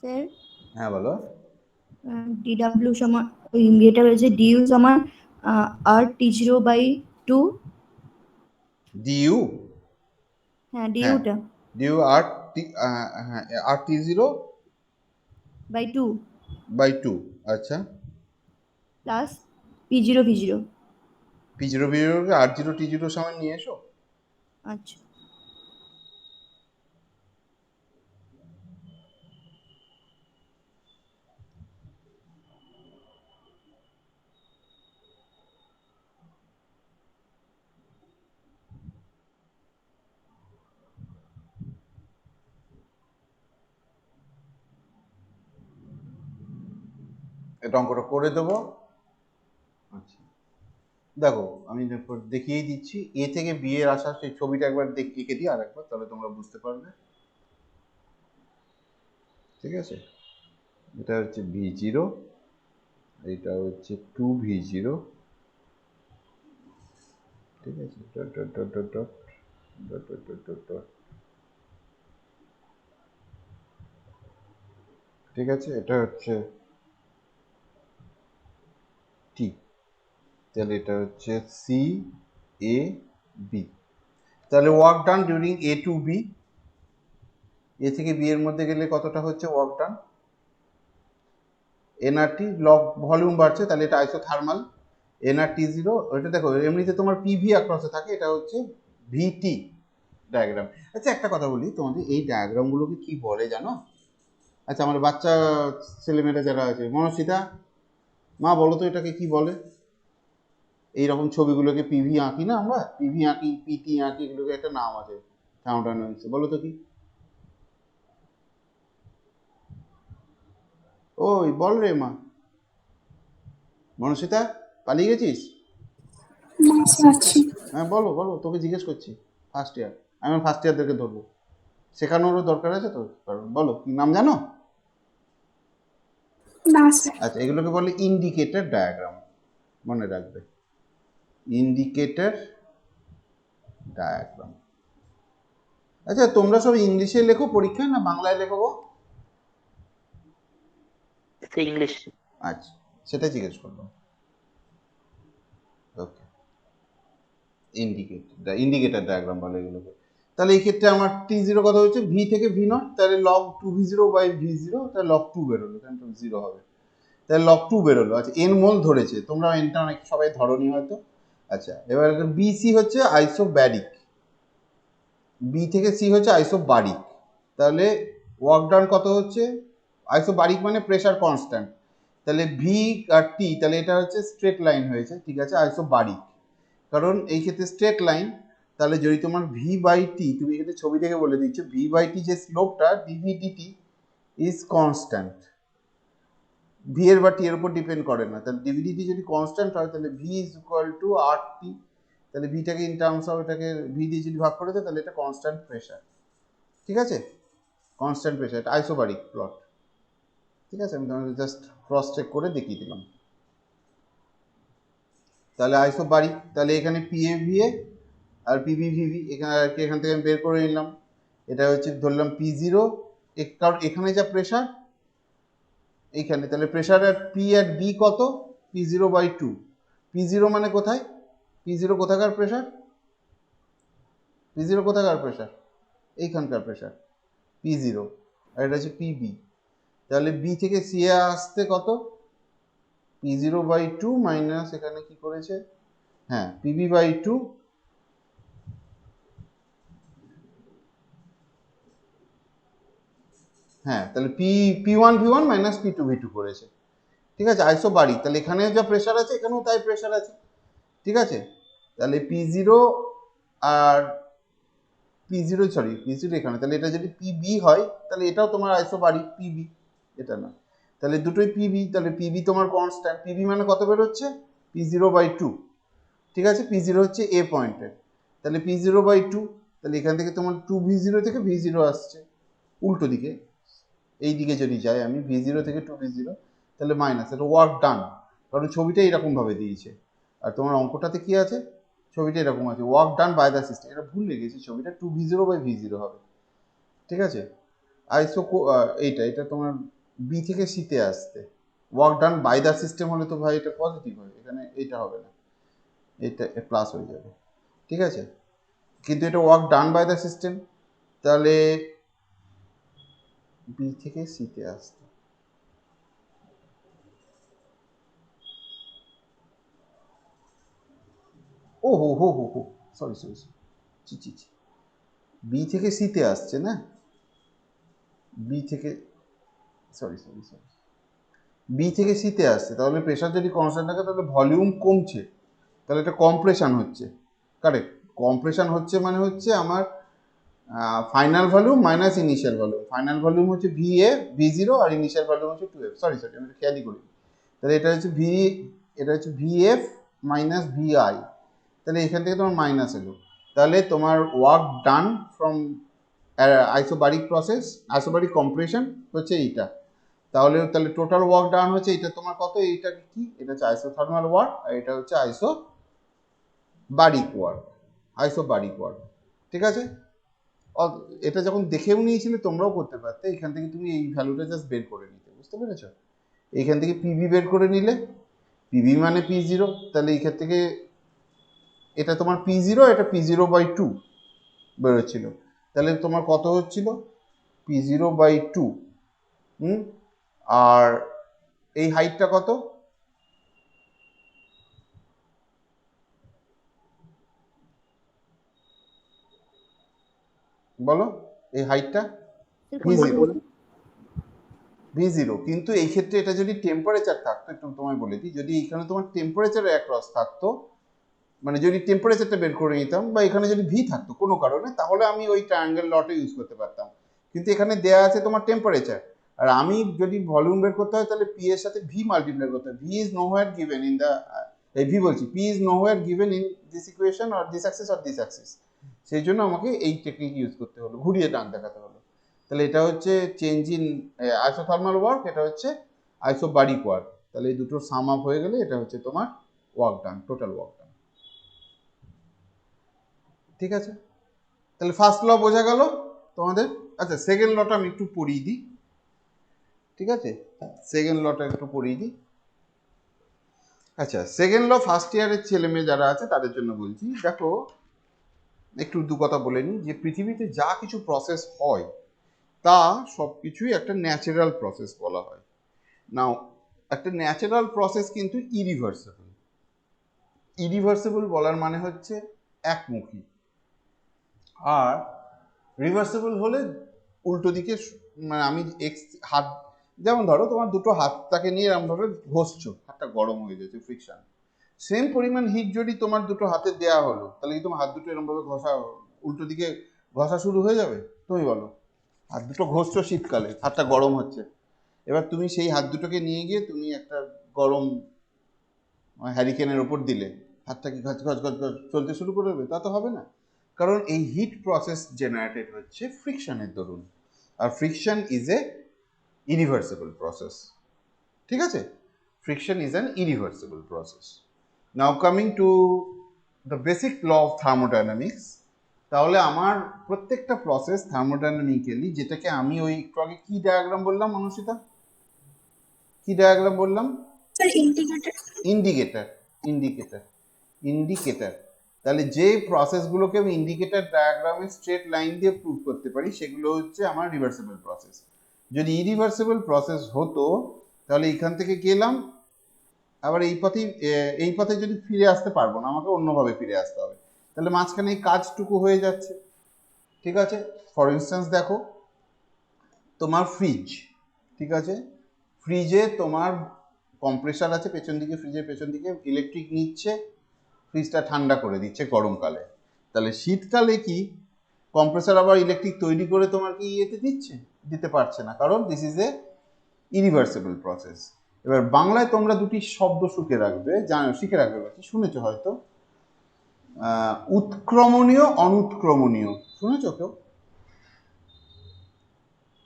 B: স্যার
A: হ্যাঁ বলো।
B: ডিডাব্লিউ সমান ওই এটা হয়েছে ডিইউ সমান RT0/2।
A: ডিইউ?
B: হ্যাঁ
A: হ্যাঁ,
B: ডিইউটা
A: ডিইউ আর টি, হ্যাঁ R T zero
B: by 2
A: by 2। আচ্ছা,
B: plus P0V0।
A: P zero B জিরোকে আর জিরো টি জিরো সমান নিয়ে এসো।
B: আচ্ছা
A: এটা অঙ্কটা করে দেবো। আচ্ছা দেখো, আমি দেখিয়েই দিচ্ছি। এ থেকে বি এর আসা সেই ছবিটা একবার এঁকে দিই আর একবার, তাহলে তোমরা বুঝতে পারবে। ঠিক আছে, এটা হচ্ছে V0, এটা হচ্ছে 2V0। ঠিক আছে, dot dot dot dot dot dot dot dot dot dot. ঠিক আছে, এটা হচ্ছে টি, তাহলে এটা হচ্ছে সি এ বি। তাহলে work done during A to B, A থেকে বি এর মধ্যে গেলে কতটা হচ্ছে work done? NRT log volume বাড়ছে, তাহলে এটা আইসোথার্মাল। এনআরটি জিরো, ওইটা দেখো এমনিতে তোমার পিভি অ্যাক্রসে থাকে, এটা হচ্ছে ভিটি ডায়াগ্রাম। আচ্ছা একটা কথা বলি, তোমাদের এই ডায়াগ্রামগুলোকে কি বলে জানো? আচ্ছা আমার বাচ্চা ছেলেমেয়েরা যারা আছে, মনস্বিতা মা বলো তো এটাকে কি বলে? এইরকম ছবিগুলোকে পিভি আঁকি না আমরা, পিভি আঁকি, পিটি আঁকি, এগুলোকে একটা নাম আছে, সাউন্ডানো হয়েছে, বলো তো কি? ওই বল রে মা। মনস্বিতা পালিয়ে গেছিস?
D: না স্যার আছি।
A: হ্যাঁ বলো বলো, তোকে জিজ্ঞেস করছি। ফার্স্ট ইয়ার, আমি ফার্স্ট ইয়ারদেরকে ধরবো, শেখানোরও দরকার আছে তো, কারণ বলো কি নাম জানো?
D: না স্যার।
A: আচ্ছা এগুলোকে বলে ইন্ডিকেটর ডায়াগ্রাম, মনে রাখবে, ইন্ডিকেটর ডায়াগ্রাম। আচ্ছা তোমরা সব ইংলিশে লেখো পরীক্ষায় না বাংলায় লেখো গো?
C: ইংলিশ।
A: আচ্ছা সেটা জিজ্ঞেস করলাম। ওকে, ইন্ডিকেটর ডায়াগ্রাম বলে এগুলোকে। তাহলে এই ক্ষেত্রে আমার টি জিরো কথা হচ্ছে ভি থেকে ভি নট, তাহলে log two V zero by V zero, তাহলে লগ টু বেরোলো, তাহলে জিরো হবে, তাহলে লগ টু বেরোলো। আচ্ছা এন মোল ধরেছে, তোমরা এনটা অনেক সবাই ধরনি হয়তো। আচ্ছা এবার বিসি হচ্ছে আইসোব্যারিক, বি থেকে সি হচ্ছে আইসোবারিক, তাহলে ওয়ার্ক ডান কত হচ্ছে? আইসোবারিক মানে প্রেসার কনস্ট্যান্ট, তাহলে ভি আর টি, তাহলে এটা হচ্ছে স্ট্রেট লাইন হয়েছে, ঠিক আছে, আইসোবারিক, কারণ এই ক্ষেত্রে স্ট্রেট লাইন, তাহলে যদি তোমার ভি বাই টি, তুমি এখানে ছবি দেখে বলে দিচ্ছ ভি বাই টি যে স্লোপটা dV dT is constant, V এর বা টি এর উপর ডিপেন্ড করে না। তাহলে ডিভি ডিটি যদি কনস্ট্যান্ট হয় তাহলে ভি ইজ ইকুয়াল টু আর টি, তাহলে ভিটাকে ইন টার্মস অফ এটাকে ভি দিয়ে যদি ভাগ করে দেয় তাহলে এটা কনস্ট্যান্ট প্রেশার। ঠিক আছে, কনস্ট্যান্ট প্রেশার, এটা আইসোবারিক প্লট। ঠিক আছে, আমি তোমাকে জাস্ট ক্রস চেক করে দেখিয়ে দিলাম। তাহলে আইসোবারিক, তাহলে এখানে পিএ ভিএ আর পিবি ভিভি এখান থেকে আমি বের করে নিলাম। এটা হচ্ছে ধরলাম পি জিরো, কারণ এখানে যা প্রেশার এইখানে, তাহলে pressure at P at B কত, P zero by two. P zero মানে কোথায়, পি জিরো কোথাকার প্রেশার, পি জিরো কোথাকার প্রেশার, এইখানকার প্রেশার পি জিরো, আর এটা হচ্ছে পিবি। তাহলে বি থেকে সি এ আসতে কত, P zero by two minus এখানে কি করেছে, হ্যাঁ পিবি বাই টু, হ্যাঁ তাহলে P one V one minus P two V two করেছে। ঠিক আছে, আইসোবারিক, তাহলে এখানে যা প্রেশার আছে এখানেও তাই প্রেশার আছে। ঠিক আছে, তাহলে পি জিরো আর P zero, sorry P zero এখানে, তাহলে এটা যদি পিবি হয় তাহলে এটাও তোমার আইসোবারিক পিবি, এটা না, তাহলে দুটোই পিবি, তাহলে পিবি তোমার কনস্ট্যান্ট, পিবি মানে কত বেরোচ্ছে, পি জিরো বাই টু। ঠিক আছে, পি জিরো হচ্ছে এ পয়েন্টের, তাহলে পি জিরো বাই টু, তাহলে এখান থেকে তোমার টু ভি জিরো থেকে ভি জিরো আসছে উল্টো দিকে, এই দিকে যদি যাই আমি ভি জিরো থেকে টু ভি জিরো, তাহলে মাইনাস, এটা ওয়ার্ক ডান, কারণ ছবিটা এরকমভাবে দিয়েছে, আর তোমার অঙ্কটাতে কি আছে, ছবিটা এরকম আছে, work done by the system, এটা ভুল লেগেছে, ছবিটা two V zero by V zero হবে। ঠিক আছে, আইসো এটা তোমার বি থেকে সিতে আসতে, work done by the system হলে তো ভাই এটা পজিটিভ হয়, এখানে এটা হবে না, এটা প্লাস হয়ে যাবে। ঠিক আছে, কিন্তু এটা work done by the system, তাহলে বি থেকে সিতে আসতে, ও হো হো হো হো, সরি সরি সরি, জি জি জি, বি থেকে সিতে আসছে না, বি থেকে, সরি সরি সরি, বি থেকে সিতে আসছে, তাহলে প্রেশার যদি কনস্ট্যান্ট থাকে তাহলে ভলিউম কমছে, তাহলে এটা কম্প্রেশন হচ্ছে। কারেক্ট, কম্প্রেশন হচ্ছে মানে হচ্ছে আমার final volume minus initial volume, final volume হচ্ছে ভি এ ভি জিরো আর ইনিশিয়াল ভলিউম হচ্ছে টু এফ, সরি সরি আমি খেয়ালই করি, তাহলে এটা হচ্ছে V F minus V I, তাহলে এখান থেকে তোমার মাইনাস এলো, তাহলে তোমার work done from isobaric process, isobaric compression হচ্ছে এইটা, তাহলে টোটাল ওয়ার্ক ডান হচ্ছে এটা তোমার কত, এইটা কি, এটা হচ্ছে আইসোথার্মাল ওয়ার্ক আর এটা হচ্ছে আইসোবারিক ওয়ার্ক, আইসোবারিক ওয়ার্ক। ঠিক আছে, এটা যখন দেখেও নিয়েছিলে তোমরাও করতে পারতে, এখান থেকে তুমি এই ভ্যালুটা জাস্ট বের করে নিতে, বুঝতে পেরেছো, এইখান থেকে পিভি বের করে নিলে, পিভি মানে পি জিরো, তাহলে এইখান থেকে এটা তোমার পি জিরো, এটা পি জিরো বাই টু বেরোচ্ছিল, তাহলে তোমার কত হচ্ছিল, পি জিরো বাই টু, আর এই হাইটটা কত, বলো এই হাইটটা, ভি জিরো, ভি জিরো, কিন্তু এই ক্ষেত্রে এটা যদি টেম্পারেচার থাকতো, একটু তোমায় বলে দিই, যদি এখানে তোমার টেম্পারেচারের অ্যাক্রস থাকতো, মানে যদি টেম্পারেচারটা বের করে নিতাম বা এখানে যদি ভি থাকতো কোনো কারণে, তাহলে আমি ওই ট্রায়াঙ্গেল লটা ইউজ করতে পারতাম, কিন্তু এখানে দেয়া আছে তোমার টেম্পারেচার, আর আমি যদি ভলিউম বের করতে হয় তাহলে পি এর সাথে ভি মাল্টিপ্লাই করতে হয়, V is nowhere given in the, এই ভি বলছি, P is nowhere given in this equation or this axis or this axis, সেই জন্য আমাকে এই টেকনিক ইউজ করতে হলো, ঘুরিয়ে ডান দেখাতে হলো। তাহলে এটা হচ্ছে চেঞ্জ ইন আইসোথার্মাল ওয়ার্ক, এটা হচ্ছে আইসোবারিক ওয়ার্ক, তাহলে এই দুটোর সাম আপ হয়ে গেলে এটা হচ্ছে তোমার ওয়ার্ক ডান, টোটাল ওয়ার্ক ডান। ঠিক আছে, তাহলে ফার্স্ট ল বোঝা গেল তোমাদের। আচ্ছা, সেকেন্ড লটা আমি একটু পড়িয়ে দিই। ঠিক আছে, সেকেন্ড লটা একটু পড়িয়ে দিই। আচ্ছা, সেকেন্ড ল ফার্স্ট ইয়ারের ছেলে মেয়ে যারা আছে তাদের জন্য বলছি, দেখো একটু দু কথা বলে নিই, যে পৃথিবীতে যা কিছু প্রসেস হয় তা সব কিছুই একটা ন্যাচারাল প্রসেস বলা হয়। নাও একটা ন্যাচারাল প্রসেস কিন্তু ইরিভার্সেবল, ইরিভার্সেবল বলার মানে হচ্ছে একমুখী, আর রিভার্সেবল হলে উল্টো দিকে, মানে আমি এক্স হাত, যেমন ধরো তোমার দুটো হাতটাকে নিয়ে এরকমভাবে ঘষছো, হাতটা গরম হয়ে যাচ্ছে ফ্রিকশন, সেম পরিমাণ হিট যদি তোমার দুটো হাতে দেয়া হলো, তাহলে কি তোমার হাত দুটো এরকম ভাবে ঘষা, উল্টো দিকে ঘষা শুরু হয়ে যাবে? তুমি বলো, হাত দুটো ঘষছো শীতকালে, হাতটা গরম হচ্ছে, এবার তুমি সেই হাত দুটোকে নিয়ে গিয়ে তুমি একটা গরম হ্যারিকেনের ওপর দিলে, হাতটা কি ঘচ ঘচ ঘচ ঘচ চলতে শুরু করে দেবে? তা তো হবে না, কারণ এই হিট প্রসেস জেনারেটেড হচ্ছে ফ্রিকশনের দরুন, আর friction is a irreversible process. ঠিক আছে, friction is an irreversible process. Now coming to the basic law of thermodynamics. তাহলে আমার প্রত্যেকটা প্রসেস থার্মোডাইনামিক্যালি, যেটাকে আমি ওই একটু আগে কি ডায়াগ্রাম বললাম অনুষ্ঠিতা, কি ডায়াগ্রাম বললাম?
D: Sir indicator.
A: Indicator, indicator, indicator. তাহলে যে প্রসেসগুলোকে আমি ইন্ডিকেটর ডায়াগ্রামে স্ট্রেট লাইন দিয়ে প্রুভ করতে পারি, সেগুলো হচ্ছে আমার রিভার্সিবল প্রসেস। যদি ইরিভার্সিবল প্রসেস হতো, তাহলে এইখান থেকে গেলাম, আবার এই পথে যদি ফিরে আসতে পারবো না, আমাকে অন্যভাবে ফিরে আসতে হবে, তাহলে মাঝখানে এই কাজটুকু হয়ে যাচ্ছে। ঠিক আছে, ফর ইনস্ট্যান্স দেখো, তোমার ফ্রিজ, ঠিক আছে, ফ্রিজে তোমার কম্প্রেসার আছে পেছন দিকে, ফ্রিজের পেছন দিকে ইলেকট্রিক নিচ্ছে, ফ্রিজটা ঠান্ডা করে দিচ্ছে গরমকালে। তাহলে শীতকালে কি কম্প্রেসার আবার ইলেকট্রিক তৈরি করে তোমার কি ইয়েতে দিচ্ছে? দিতে পারছে না, কারণ this is a irreversible process. এবার বাংলায় তোমরা দুটি শব্দ শিখে রাখবে, শিখে রাখবে, শুনেছো হয়তো, উৎক্রমণীয়, অনুৎক্রমণীয়। শুনেছো কেউ?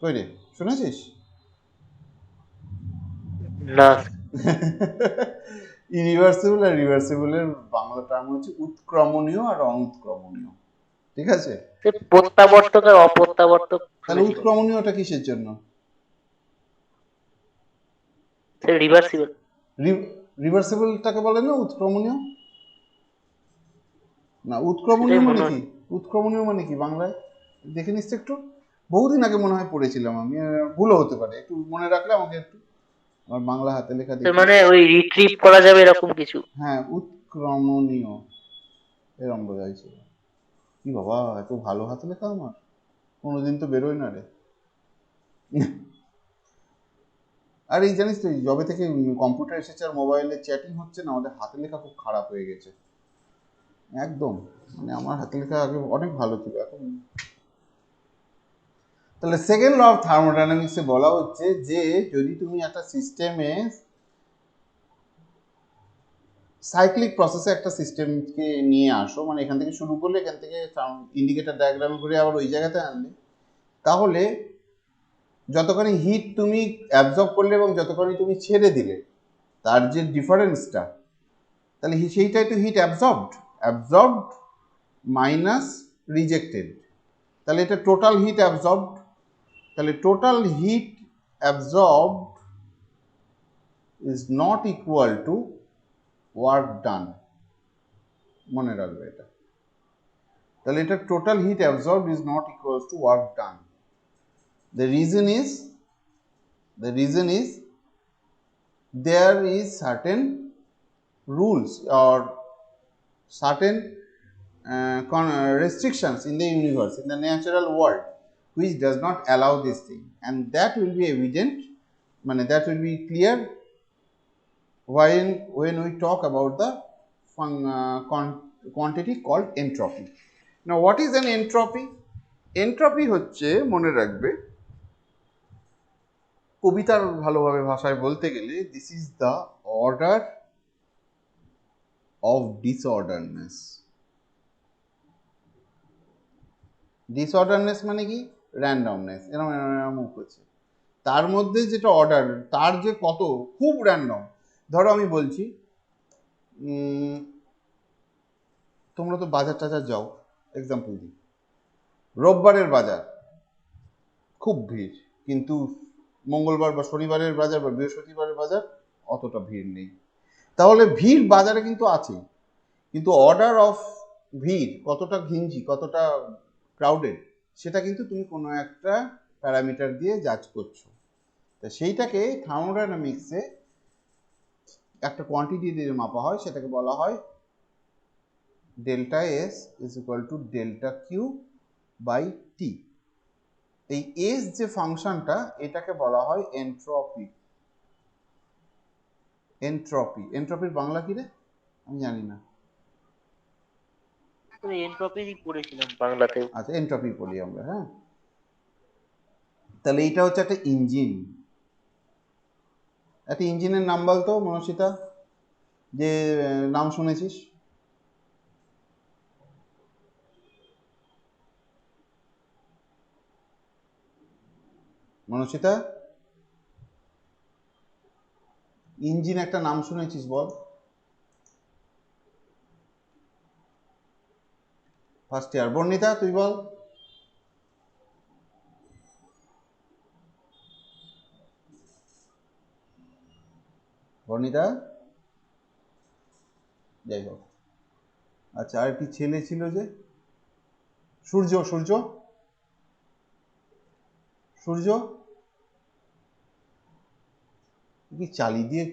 A: কই রে, শুনেছিস?
C: না।
A: ইরিভার্সিবল আর রিভার্সিবলের বাংলা টার্ম হচ্ছে উৎক্রমণীয় আর অনুৎক্রমণীয়। ঠিক আছে,
C: সে প্রত্যাবর্তক আর অপ্রত্যাবর্তক
A: তাহলে উৎক্রমণীয়টা কিসের জন্য?
C: সে রিভার্সিবল।
A: রিভার্সিবলটাকে বলে না উৎক্রমণীয়? না, উৎক্রমণীয় মানে কি? উৎক্রমণীয় মানে কি বাংলায় দেখে নিচ্ছি একটু, বহুদিন আগে মনে হয় পড়েছিলাম আমি, ভুলও হতে পারে, একটু মনে রাখলে আমাকে একটু, আমার বাংলা হাতে লেখা দেখি।
C: মানে ওই রিট্রিভ করা যাবে এরকম কিছু।
A: হ্যাঁ, উৎক্রমণীয় এরকম বোঝাইছিল। কি বাবা, এত ভালো হাতে লেখা আমার, কোনোদিন তো বেরোয় না রে। আর এই জানিস তো, যবে থেকে কম্পিউটার এসেছে আর মোবাইলে চ্যাটিং হচ্ছে না, আমাদের হাতে লেখা খুব খারাপ হয়ে গেছে একদম। মানে আমার হাতে লেখা আগে অনেক ভালো ছিল, এখন। তাহলে সেকেন্ড ল অফ থার্মোডাইনামিক্সে বলা হচ্ছে যে যদি তুমি একটা সিস্টেমে সাইক্লিক প্রসেসে একটা সিস্টেমকে নিয়ে আসো, মানে এখান থেকে শুরু করলে, এখান থেকে ইন্ডিকেটর ডায়াগ্রামে করে আবার ওই জায়গাতে আনলে, তাহলে যতখানি হিট তুমি অ্যাবজর্ব করলে এবং যতখানি তুমি ছেড়ে দিলে, তার যে ডিফারেন্সটা, তাহলে সেইটাই তো হিট অ্যাবজর্বড মাইনাস রিজেক্টেড। তাহলে এটা টোটাল হিট অ্যাবজর্বড। তাহলে total heat absorbed is not equal to work done. মনে রাখবে এটা। তাহলে এটা total heat absorbed is not equal to work done. The reason is there is certain rules or certain restrictions in the universe, in the natural world, which does not allow this thing, and that will be evident, that will be clear when we talk about the quantity called entropy. Now what is an entropy? Entropy হচ্ছে, মনে রাখবে, কবিতার ভালোভাবে ভাষায় বলতে গেলে, this is the order of disorderness. Disorderness মানে কি? র্যান্ডমনেস, এরকম হচ্ছে তার মধ্যে যেটা অর্ডার, তার যে কত খুব র্যান্ডম। ধরো আমি বলছি, তোমরা তো বাজার টাজার যাও, এক্সাম্পল দিই, রোববারের বাজার খুব ভিড়, কিন্তু মঙ্গলবার বা শনিবারের বাজার বা বৃহস্পতিবারের বাজার অতটা ভিড় নেই। তাহলে ভিড় বাজারে কিন্তু আছে, কিন্তু অর্ডার অফ ভিড়, কতটা ঘিঞ্জি, কতটা ক্রাউডেড, সেটা কিন্তু তুমি কোনো একটা প্যারামিটার দিয়ে জাজ করছো। তা সেইটাকে থার্মোডাইনামিক্সে একটা কোয়ান্টিটি দিয়ে মাপা হয়, সেটাকে বলা হয় delta S is equal to delta Q by T. এই এস যে ফাংশনটা, এটাকে বলা হয় এন্ট্রপি। এন্ট্রপির বাংলা কি রে? আমি জানি না।
C: এনট্রপিরই পড়েছিলাম বাংলাতে।
A: আচ্ছা, এন্ট্রপি বলি আমরা, হ্যাঁ। তাহলে এইটা হচ্ছে একটা ইঞ্জিন। একটা ইঞ্জিনের নাম বলতো মনস্বিতা, যে নাম শুনেছিস। মনস্বিতা, ইঞ্জিন একটা নাম শুনেছিস বল। First year. বর্ণিতা তুই বল। বর্ণিতা, যাই হোক। আচ্ছা, আর কি ছেলে ছিল যে, সূর্য। সূর্য, সূর্য তুই কি চালি দিয়ে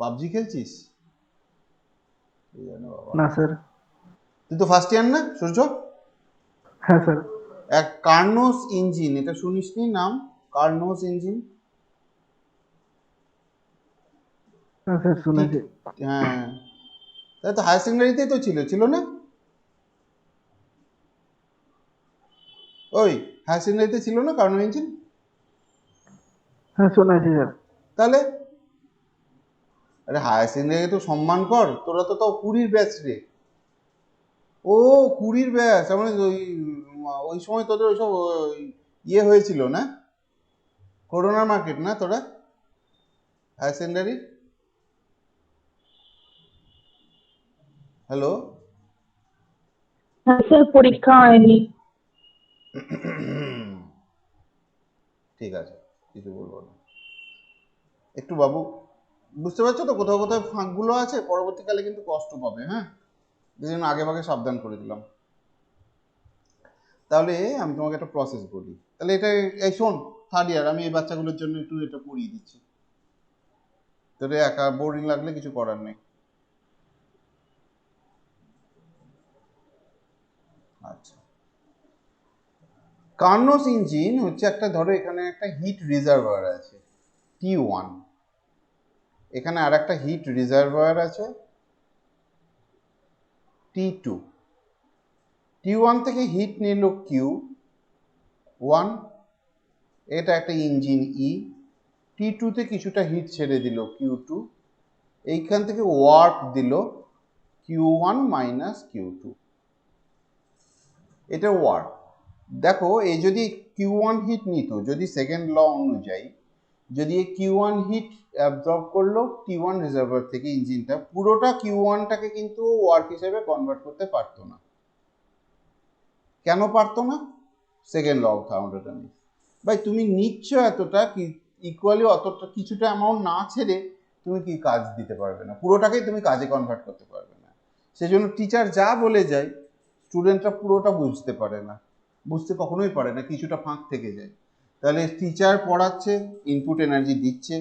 A: পাবজি খেলছিস? এই জানো বাবা।
G: না স্যার।
A: তুই তো ফার্স্ট ইয়ার না সূর্য?
G: হ্যাঁ স্যার।
A: এক কার্নোস ইঞ্জিন, এটা শুনিসনি নাম? কার্নোস ইঞ্জিন।
G: হ্যাঁ স্যার শুনেছি।
A: হ্যাঁ, তাই তো হায়ার সেকেন্ডারিতেই তো ছিল না? ওই হায়ার সেকেন্ডারিতে ছিল না কার্নো ইঞ্জিন?
G: হ্যাঁ শুনেছি স্যার।
A: তাহলে আরে হায়ার সেকেন্ডারি তো সম্মান কর, তোরা তো তাও 20 ব্যাচ রে। ও 20 ব্যাচ, মানে ওই সময় তোদের ওইসব ইয়ে হয়েছিল না, করোনার মার্কেট না তোরা হায়ার সেকেন্ডারি। হ্যালো,
D: হ্যাঁ স্যার, পরীক্ষা হয়নি।
A: ঠিক আছে, কিছু বলবো না। একটু বাবু বুঝতে পারছো তো কোথাও কোথাও ফাঁকগুলো আছে, পরবর্তীকালে কিন্তু কষ্ট পাবে, হ্যাঁ, এই জন্য আগে ভাগে সাবধান করে দিলাম। তাহলে আমি তোমাকে একটা প্রসেস বলি। তাহলে এটা, এই শোন থার্ড ইয়ার, আমি এই বাচ্চাগুলোর জন্য একটু এটা পড়িয়ে দিচ্ছি, তোদের একা বোরিং লাগলে কিছু করার নেই। আচ্ছা, কার্নোস ইঞ্জিন হচ্ছে একটা, ধরো এখানে একটা হিট রিজার্ভার আছে T1, এখানে আর একটা হিট রিজার্ভার আছে T2। T1 থেকে হিট নিল Q1, এটা একটা ইঞ্জিন E। T2 তে কিছুটা হিট ছেড়ে দিল Q2, এইখান থেকে ওয়ার্ক দিল Q1 মাইনাস Q2, এটা ওয়ার্ক। দেখো এই যদি Q1 হিট নিত, যদি সেকেন্ড ল অনুযায়ী যদি এই Q1 হিট অ্যাবজর্ব করলো T1 রিজার্ভার থেকে ইঞ্জিনটা, পুরোটা Q1টাকে কিন্তু ওয়ার্ক হিসেবে কনভার্ট করতে পারতো না। কেন পারতো না? Second law of thermodynamics. ভাই তুমি নিচ্ছ এতটা, কি ইকুয়ালি অতটা কিছুটা অ্যামাউন্ট না ছেড়ে তুমি কি কাজ দিতে পারবে না, পুরোটাকেই তুমি কাজে কনভার্ট করতে পারবে না। সেজন্য টিচার যা বলে যায় স্টুডেন্টরা পুরোটা বুঝতে পারে না, বুঝতে কখনোই পারে না, কিছুটা ফাঁক থেকে যায়। তাহলে টিচার পড়াচ্ছে, ইনপুট এনার্জি দিচ্ছে,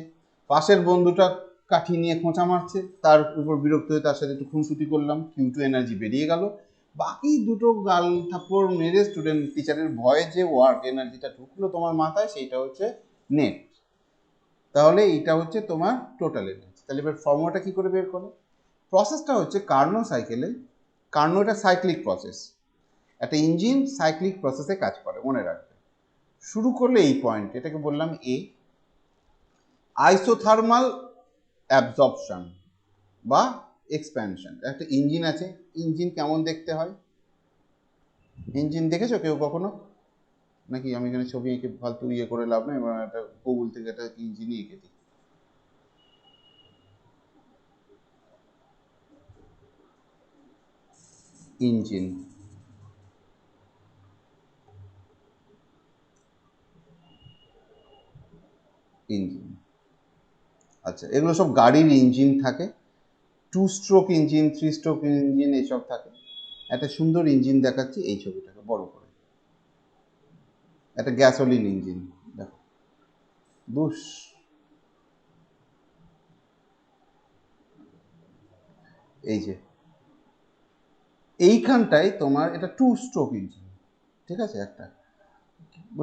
A: পাশের বন্ধুটা কাঠি নিয়ে খোঁচা মারছে, তার উপর বিরক্ত হয়ে তার সাথে একটু খুনসুটি করলাম, Q2 এনার্জি বেরিয়ে গেল। বাকি দুটো গাল থাপ্পড় মেরে স্টুডেন্ট টিচারের ভয়ে যে ওয়ার্ক এনার্জিটা ঢুকলো তোমার মাথায়, সেইটা হচ্ছে নেট। তাহলে এইটা হচ্ছে তোমার টোটাল এনার্জি। তাহলে এবার ফর্মুলাটা কি করে বের করো? প্রসেসটা হচ্ছে কার্নো সাইকেলে, কার্নো এটা সাইক্লিক প্রসেস, একটা ইঞ্জিন সাইক্লিক প্রসেসে কাজ করে, মনে রাখবে। শুরু করলে এই পয়েন্ট, এটাকে বললাম এ, আইসোথার্মাল অ্যাবজর্পশন বা এক্সপ্যানশন। একটা ইঞ্জিন আছে, ইঞ্জিন কেমন দেখতে হয়? ইঞ্জিন দেখেছো কেউ কখনো? নাকি আমি এখানে ছবি এঁকে ফালতু ইয়ে করে লাভ নেই, এবার একটা গুগল থেকে একটা ইঞ্জিনই এঁকে দিই। ইঞ্জিন, ইঞ্জিন, আচ্ছা এগুলো সব গাড়ির ইঞ্জিন থাকে, 2 স্ট্রোক ইঞ্জিন, 3 স্ট্রোক ইঞ্জিন এইসব থাকে। একটা সুন্দর ইঞ্জিন দেখাচ্ছি, এই ছবিটাকে বড় করে, একটা গ্যাসোলিন ইঞ্জিন দেখো, বুশ, এই যে এইখানটায় তোমার এটা 2 স্ট্রোক ইঞ্জিন, ঠিক আছে, একটা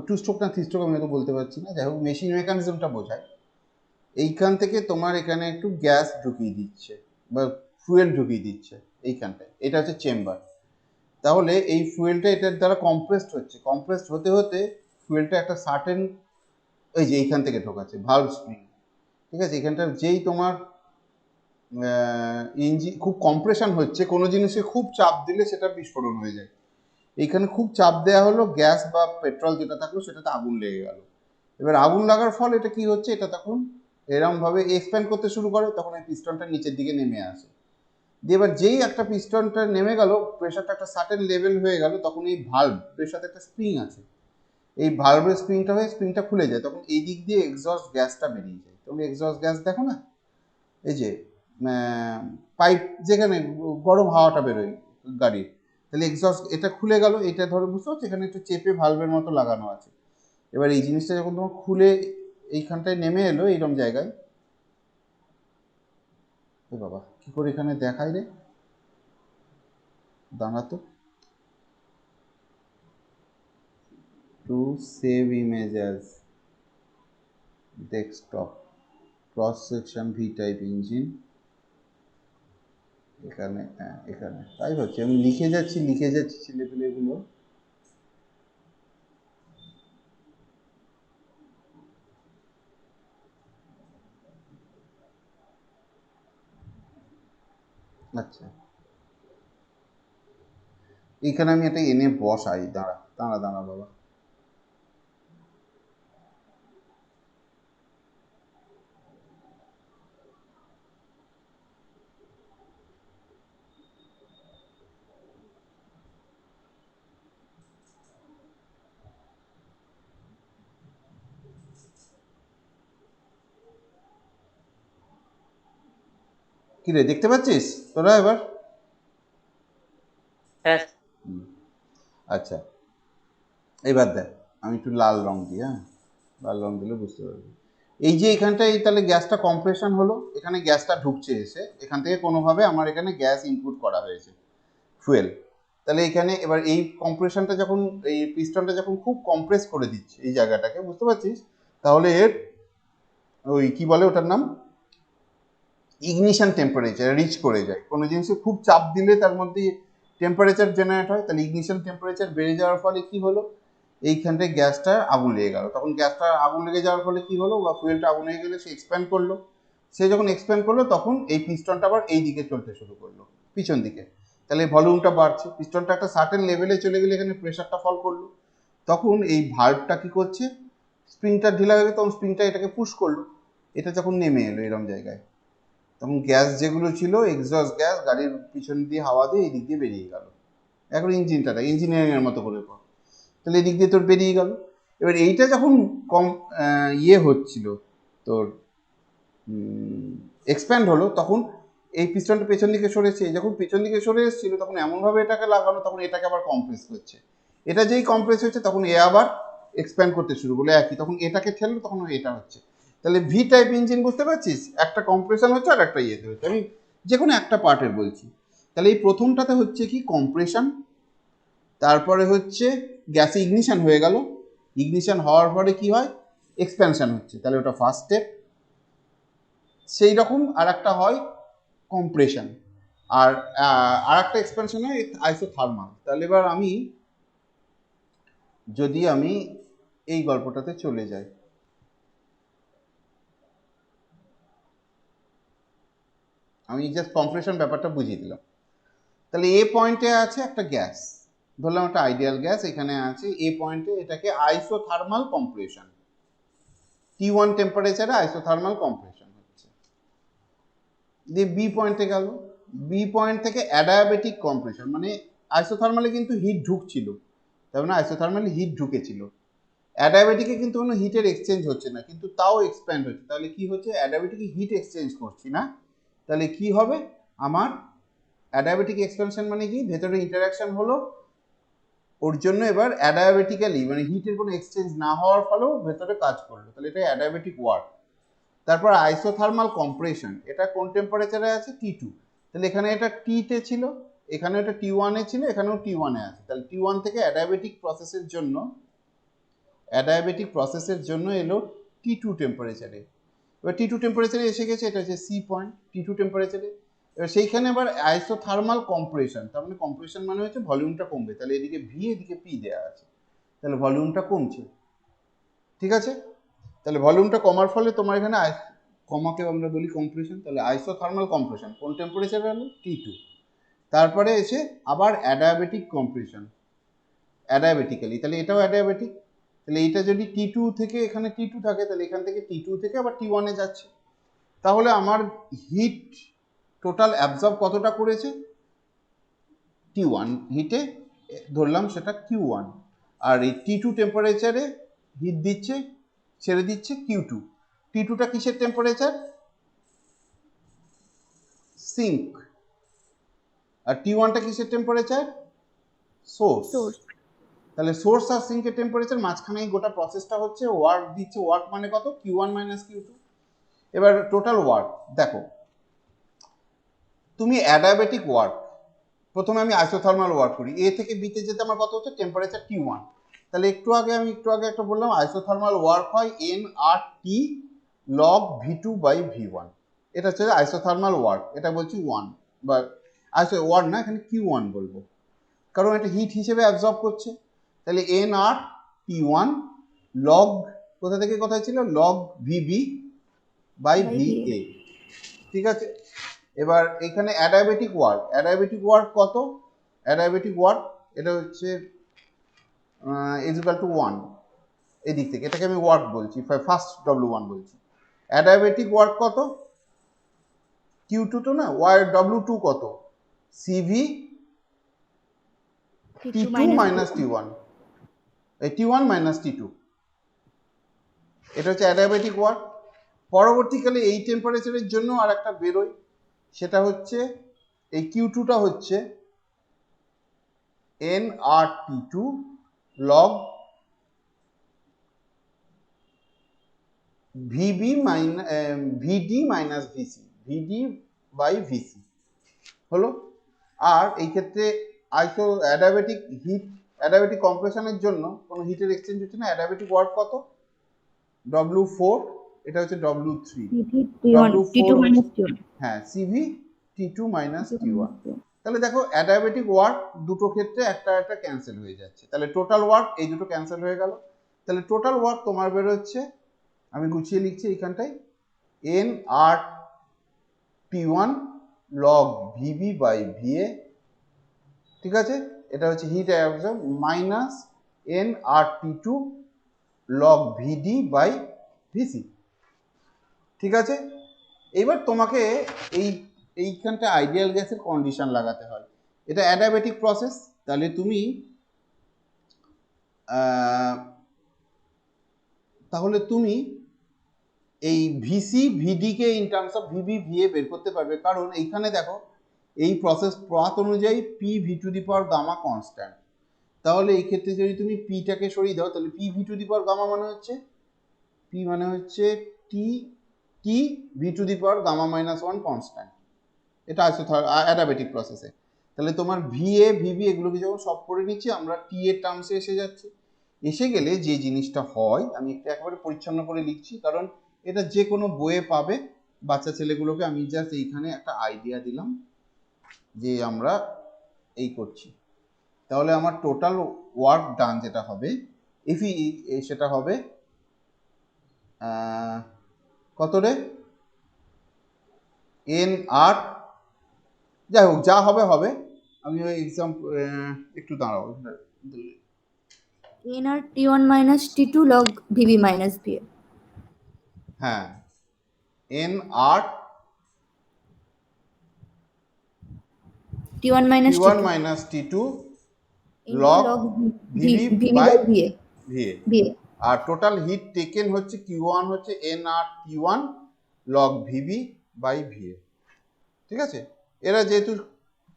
A: 2 স্ট্রোক না 3 স্ট্রোক আমি তো বলতে পারছি না, যাই হোক মেশিন মেকানিজমটা বোঝায়। এইখান থেকে তোমার এখানে একটু গ্যাস ঢুকিয়ে দিচ্ছে, বা ফুয়েল ঢুকিয়ে দিচ্ছে এইখানটায়, এটা হচ্ছে চেম্বার। তাহলে এই ফুয়েলটা এটার দ্বারা কম্প্রেসড হচ্ছে, কম্প্রেসড হতে হতে ফুয়েলটা একটা সার্টেন, এই যে এইখান থেকে ঢোকাচ্ছে ভালভ স্প্রিং, ঠিক আছে। এখানটা যেই তোমার ইঞ্জিন খুব কম্প্রেশন হচ্ছে, কোনো জিনিসে খুব চাপ দিলে সেটা বিস্ফোরণ হয়ে যায়। এইখানে খুব চাপ দেওয়া হলো, গ্যাস বা পেট্রোল যেটা থাকলো সেটাতে আগুন লেগে গেল। এবার আগুন লাগার ফল এটা কি হচ্ছে, এটা তখন এরমভাবে এক্সপ্যান্ড করতে শুরু করে, তখন এই পিস্টনটা নিচের দিকে নেমে আসে। দিয়ে এবার যেই একটা পিস্টনটা নেমে গেল, প্রেশারটা একটা সার্টেন লেভেল হয়ে গেল, তখন এই ভালভের সাথে একটা স্প্রিং আছে, এই ভালভের স্প্রিংটা হয়ে স্প্রিংটা খুলে যায়, তখন এই দিক দিয়ে এক্সস্ট গ্যাসটা বেরিয়ে যায়। তুমি এক্সস্ট গ্যাস দেখো না, এই যে পাইপ যেখানে গরম হাওয়াটা বেরোয় গাড়ির, তাহলে এক্সস্ট এটা খুলে গেল, এটা ধরো বুঝতে পারছো এখানে একটু চেপে ভালভের মতো লাগানো আছে। এবার এই জিনিসটা যখন তোমার খুলে এইখানটায় নেমে এলো এইরকম জায়গায়, এ বাবা কি করে এখানে দেখায় রে, দাঁড়াতো, to save image as desktop, cross section V type engine, এখানে হ্যাঁ এখানে তাই হচ্ছে, আমি লিখে যাচ্ছি ছেলেপিলেগুলো। আচ্ছা এইখানে আমি এটা এনে বসাই, দাঁড়া দাঁড়া দাঁড়া বাবা, কি রে দেখতে পাচ্ছিস তোরা এবার?
C: হ্যাঁ
A: আচ্ছা এবার দেখ, আমি একটু লাল রং দিই, হ্যাঁ লাল রং দিলে বুঝতে পারবি। এই যে এখানটায় তাহলে গ্যাসটা কম্প্রেশন হলো, এখানে গ্যাসটা ঢুকছে এসে, এখান থেকে কোনোভাবে আমার এখানে গ্যাস ইনপুট করা হয়েছে, ফুয়েল। তাহলে এখানে এবার এই কম্প্রেশনটা যখন, এই পিস্টনটা যখন খুব কম্প্রেস করে দিচ্ছে এই জায়গাটাকে, বুঝতে পারছিস, তাহলে এর ওই কি বলে ওটার নাম, ইগনিশন টেম্পারেচার রিচ করে যায়। কোনো জিনিসে খুব চাপ দিলে তার মধ্যে টেম্পারেচার জেনারেট হয়, তাহলে ইগনিশন টেম্পারেচার বেড়ে যাওয়ার ফলে কি হলো, এইখানটায় গ্যাসটা আগুন লেগে গেল, তখন গ্যাসটা আগুন লেগে যাওয়ার ফলে কি হলো, বা ফুয়েলটা আগুন লেগে গেলে সে এক্সপ্যান্ড করলো, সে যখন এক্সপ্যান্ড করলো তখন এই পিস্টনটা আবার এই দিকে চলতে শুরু করলো পিছন দিকে, তাহলে ভলিউমটা বাড়ছে, পিস্টনটা একটা সার্টেন লেভেলে চলে গেলে এখানে প্রেশারটা ফল করলো, তখন এই ভালভটা কি করছে, স্প্রিংটা ঢিলা হয়ে গেছে, তখন স্প্রিংটা এটাকে পুশ করলো, এটা যখন নেমে এলো এরকম জায়গায়, তখন গ্যাস যেগুলো ছিল এক্সস্ট গ্যাস গাড়ির পিছন দিয়ে হাওয়া দিয়ে এই দিক দিয়ে বেরিয়ে গেল। এখন ইঞ্জিনটা ইঞ্জিনিয়ারিংয়ের মতো করে পড়, তাহলে এদিক দিয়ে তোর বেরিয়ে গেল। এবার এইটা যখন কম ইয়ে হচ্ছিল তোর এক্সপ্যান্ড হলো, তখন এই পিস্টনটা পেছন দিকে সরেছে, যখন পেছন দিকে সরে এসেছিল তখন এমনভাবে এটাকে লাগানো, তখন এটাকে আবার কম্প্রেস করছে, এটা যেই কম্প্রেস হচ্ছে তখন এ আবার এক্সপ্যান্ড করতে শুরু করলো একই, তখন এটাকে ঠেললো, তখন এটা হচ্ছে। তাহলে ভি টাইপ ইঞ্জিন, বুঝতে পারছিস, একটা কম্প্রেশন হচ্ছে আর একটা ইয়েতে হচ্ছে, আমি যে কোনো একটা পার্টের বলছি। তাহলে এই প্রথমটাতে হচ্ছে কি কম্প্রেশন, তারপরে হচ্ছে গ্যাসে ইগনিশন হয়ে গেল, ইগনিশন হওয়ার পরে কি হয়, এক্সপ্যানশন হচ্ছে, তাহলে ওটা ফার্স্ট স্টেপ। সেই রকম আর একটা হয় কম্প্রেশন, আর আর একটা এক্সপ্যানশন হয় আইসোথার্মাল। তাহলে এবার আমি যদি আমি এই গল্পটাতে চলে যাই, আমি জাস্ট কম্প্রেশন ব্যাপারটা বুঝিয়ে দিলাম। তাহলে এ পয়েন্টে আছে একটা গ্যাস, ধরলাম একটা আইডিয়াল গ্যাস এখানে আছে এ পয়েন্টে, এটাকে আইসোথার্মাল কম্প্রেশন, T1 টেম্পারেচারে আইসোথার্মাল কম্প্রেশন হচ্ছে। দিয়ে বি পয়েন্টে গেল, বি পয়েন্ট থেকে অ্যাডায়াবেটিক কম্প্রেশন, মানে আইসোথার্মালে কিন্তু হিট ঢুকছিল, তার মানে আইসোথার্মালে হিট ঢুকেছিল, অ্যাডায়াবেটিকে কিন্তু কোনো হিটের এক্সচেঞ্জ হচ্ছে না, কিন্তু তাও এক্সপ্যান্ড হচ্ছে, তাহলে কি হচ্ছে, অ্যাডায়াবেটিকে হিট এক্সচেঞ্জ করছি না, তাহলে কি হবে আমার অ্যাডায়াবেটিক এক্সপ্যানশন, মানে কি ভেতরে ইন্টারাকশন হলো, ওর জন্য এবার অ্যাডায়াবেটিক্যালি মানে হিটের কোনো এক্সচেঞ্জ না হওয়ার ফলেও ভেতরে কাজ করলো, তাহলে এটা অ্যাডায়াবেটিক ওয়ার্ক। তারপর আইসোথার্মাল কম্প্রেশন, এটা কোন টেম্পারেচারে আছে, T2, তাহলে এখানে এটা টিতে ছিল, এখানে এটা T1 এ ছিল, এখানেও T1 এ আছে, তাহলে T1 থেকে অ্যাডায়াবেটিক প্রসেসের জন্য এলো T2 টেম্পারেচারে। এবার T2 টেম্পারেচারে এসে গেছে, এটা হচ্ছে সি পয়েন্ট, T2 টেম্পারেচারে এবার সেইখানে আবার আইসোথার্মাল কম্প্রেশন, তার মানে কম্প্রেশন মানে হচ্ছে ভলিউমটা কমবে, তাহলে এদিকে ভি এদিকে পি দেওয়া আছে, তাহলে ভলিউমটা কমছে। ঠিক আছে, তাহলে ভলিউমটা কমার ফলে তোমার এখানে কমাকে আমরা বলি কম্প্রেশন, তাহলে আইসোথার্মাল কম্প্রেশন কোন টেম্পারেচার হলো T2। তারপরে এসে আবার অ্যাডায়াবেটিক কম্প্রেশন, অ্যাডায়াবেটিক্যালি, তাহলে এটাও অ্যাডায়াবেটিক, তাহলে এটা যদি T2 থেকে এখানে T2 থাকে তাহলে এখান থেকে T2 থেকে আবার T1 এ যাচ্ছে, তাহলে আমার হিট টোটাল অ্যাবজর্ব কতটা করেছে T1 হিটে, ধরলাম সেটা Q1, আর এই T2 টেম্পারেচারে হিট দিচ্ছে, ছেড়ে দিচ্ছে Q2। T2টা কিসের টেম্পারেচার? সিঙ্ক। আর T1টা কিসের টেম্পারেচার? সোর্স। তাহলে সোর্স আর সিঙ্কের টেম্পারেচার মাঝখানে এই গোটা প্রসেসটা হচ্ছে, ওয়ার্ক দিচ্ছে, ওয়ার্ক মানে কত? Q1 - Q2। এবার টোটাল ওয়ার্ক দেখো, তুমি অ্যাডায়াবেটিক ওয়ার্ক, প্রথমে আমি আইসোথার্মাল ওয়ার্ক করি, এ থেকে বিতে যেতে আমার কত হচ্ছে? Temperature T1। তাহলে একটু আগে একটা বললাম আইসোথার্মাল ওয়ার্ক হয় nRT log V2 by V1, এটা হচ্ছে আইসোথার্মাল ওয়ার্ক, এটা বলছি 1 বা ওয়ার্ক না, এখানে Q1 বলবো কারণ এটা হিট হিসেবে অ্যাবজর্ব করছে। তাহলে nRT1 log, কোথা থেকে কোথায় ছিল? log VB by VA। ঠিক আছে, এবার এখানে অ্যাডায়াবেটিক ওয়ার্ক কত? অ্যাডায়াবেটিক ওয়ার্ক এটা হচ্ছে ইকুয়াল টু 1, এদিক থেকে এটাকে আমি ওয়ার্ক বলছি, ফার্স্ট W1 বলছি। অ্যাডায়াবেটিক ওয়ার্ক কত? Q2 তো না, W2 কত? CV T2 - T1, এই T1 - T2, এটা হচ্ছে অ্যাডায়াবেটিক ওয়ার্ক। পরবর্তীকালে এই টেম্পারেচারের জন্য আর একটা বেরোয়, সেটা হচ্ছে এই Q2টা হচ্ছে nRT2 log VD - VC, VD by VC হলো। আর এই ক্ষেত্রে অ্যাডায়াবেটিক কম্প্রেশনের জন্য কোনো হিটের এক্সচেঞ্জ হচ্ছে না, অ্যাডায়াবেটিক ওয়ার্ক কত? W4, এটা হচ্ছে W3, W4 হ্যাঁ, CV T2 - T1। তাহলে দেখো অ্যাডায়াবেটিক ওয়ার্ক দুটো ক্ষেত্রে একটা ক্যান্সেল হয়ে যাচ্ছে, তাহলে টোটাল ওয়ার্ক এই দুটো ক্যান্সেল হয়ে গেল, তাহলে টোটাল ওয়ার্ক তোমার বেরোচ্ছে, আমি গুছিয়ে লিখছি এইখানটায়, nRT1 log VB by VA। ঠিক আছে, এটা হচ্ছে heat absorb minus nRT2 log VD by VC। ঠিক আছে, এবার তোমাকে এইখানটা আইডিয়াল গ্যাসের কন্ডিশন লাগাতে হয়, এটা অ্যাডায়াবেটিক প্রসেস, তাহলে তুমি এই ভিসি ভিডিকে in terms of VB VA বের করতে পারবে, কারণ এইখানে দেখো এই প্রসেস পাথ অনুযায়ী P V to the power gamma constant, তাহলে এই ক্ষেত্রে যদি তুমি পিটাকে সরিয়ে দাও তাহলে P V to the power gamma মানে হচ্ছে T V to the power gamma -1 constant, এটা অ্যাডায়াবেটিক প্রসেসে। তাহলে তোমার ভিএ ভিবি এগুলোকে যখন সব করে নিচ্ছি আমরা টি এর টার্মসে এসে যাচ্ছে, এসে গেলে যে জিনিসটা হয়, আমি একটু একেবারে পরিচ্ছন্ন করে লিখছি কারণ এটা যে কোনো বইয়ে পাবে, বাচ্চা ছেলেগুলোকে আমি জাস্ট এইখানে একটা আইডিয়া দিলাম যে আমরা এই করছি। তাহলে আমার টোটাল ওয়ার্ক ডান যেটা হবে সেটা হবে কত রে? nR, যাই হোক যা হবে হবে, আমি ওই এক্সাম্পল একটু দাঁড়াও,
B: nRT1 - T2 log VB minus VA।
A: হ্যাঁ, nR
B: T1 -
A: T1
B: T2
A: - T2 log VB by VA, আর টোটাল হিট টেকেন হচ্ছে Q1 হচ্ছে nRT1 log VB by VA। ঠিক আছে, এরা যেহেতু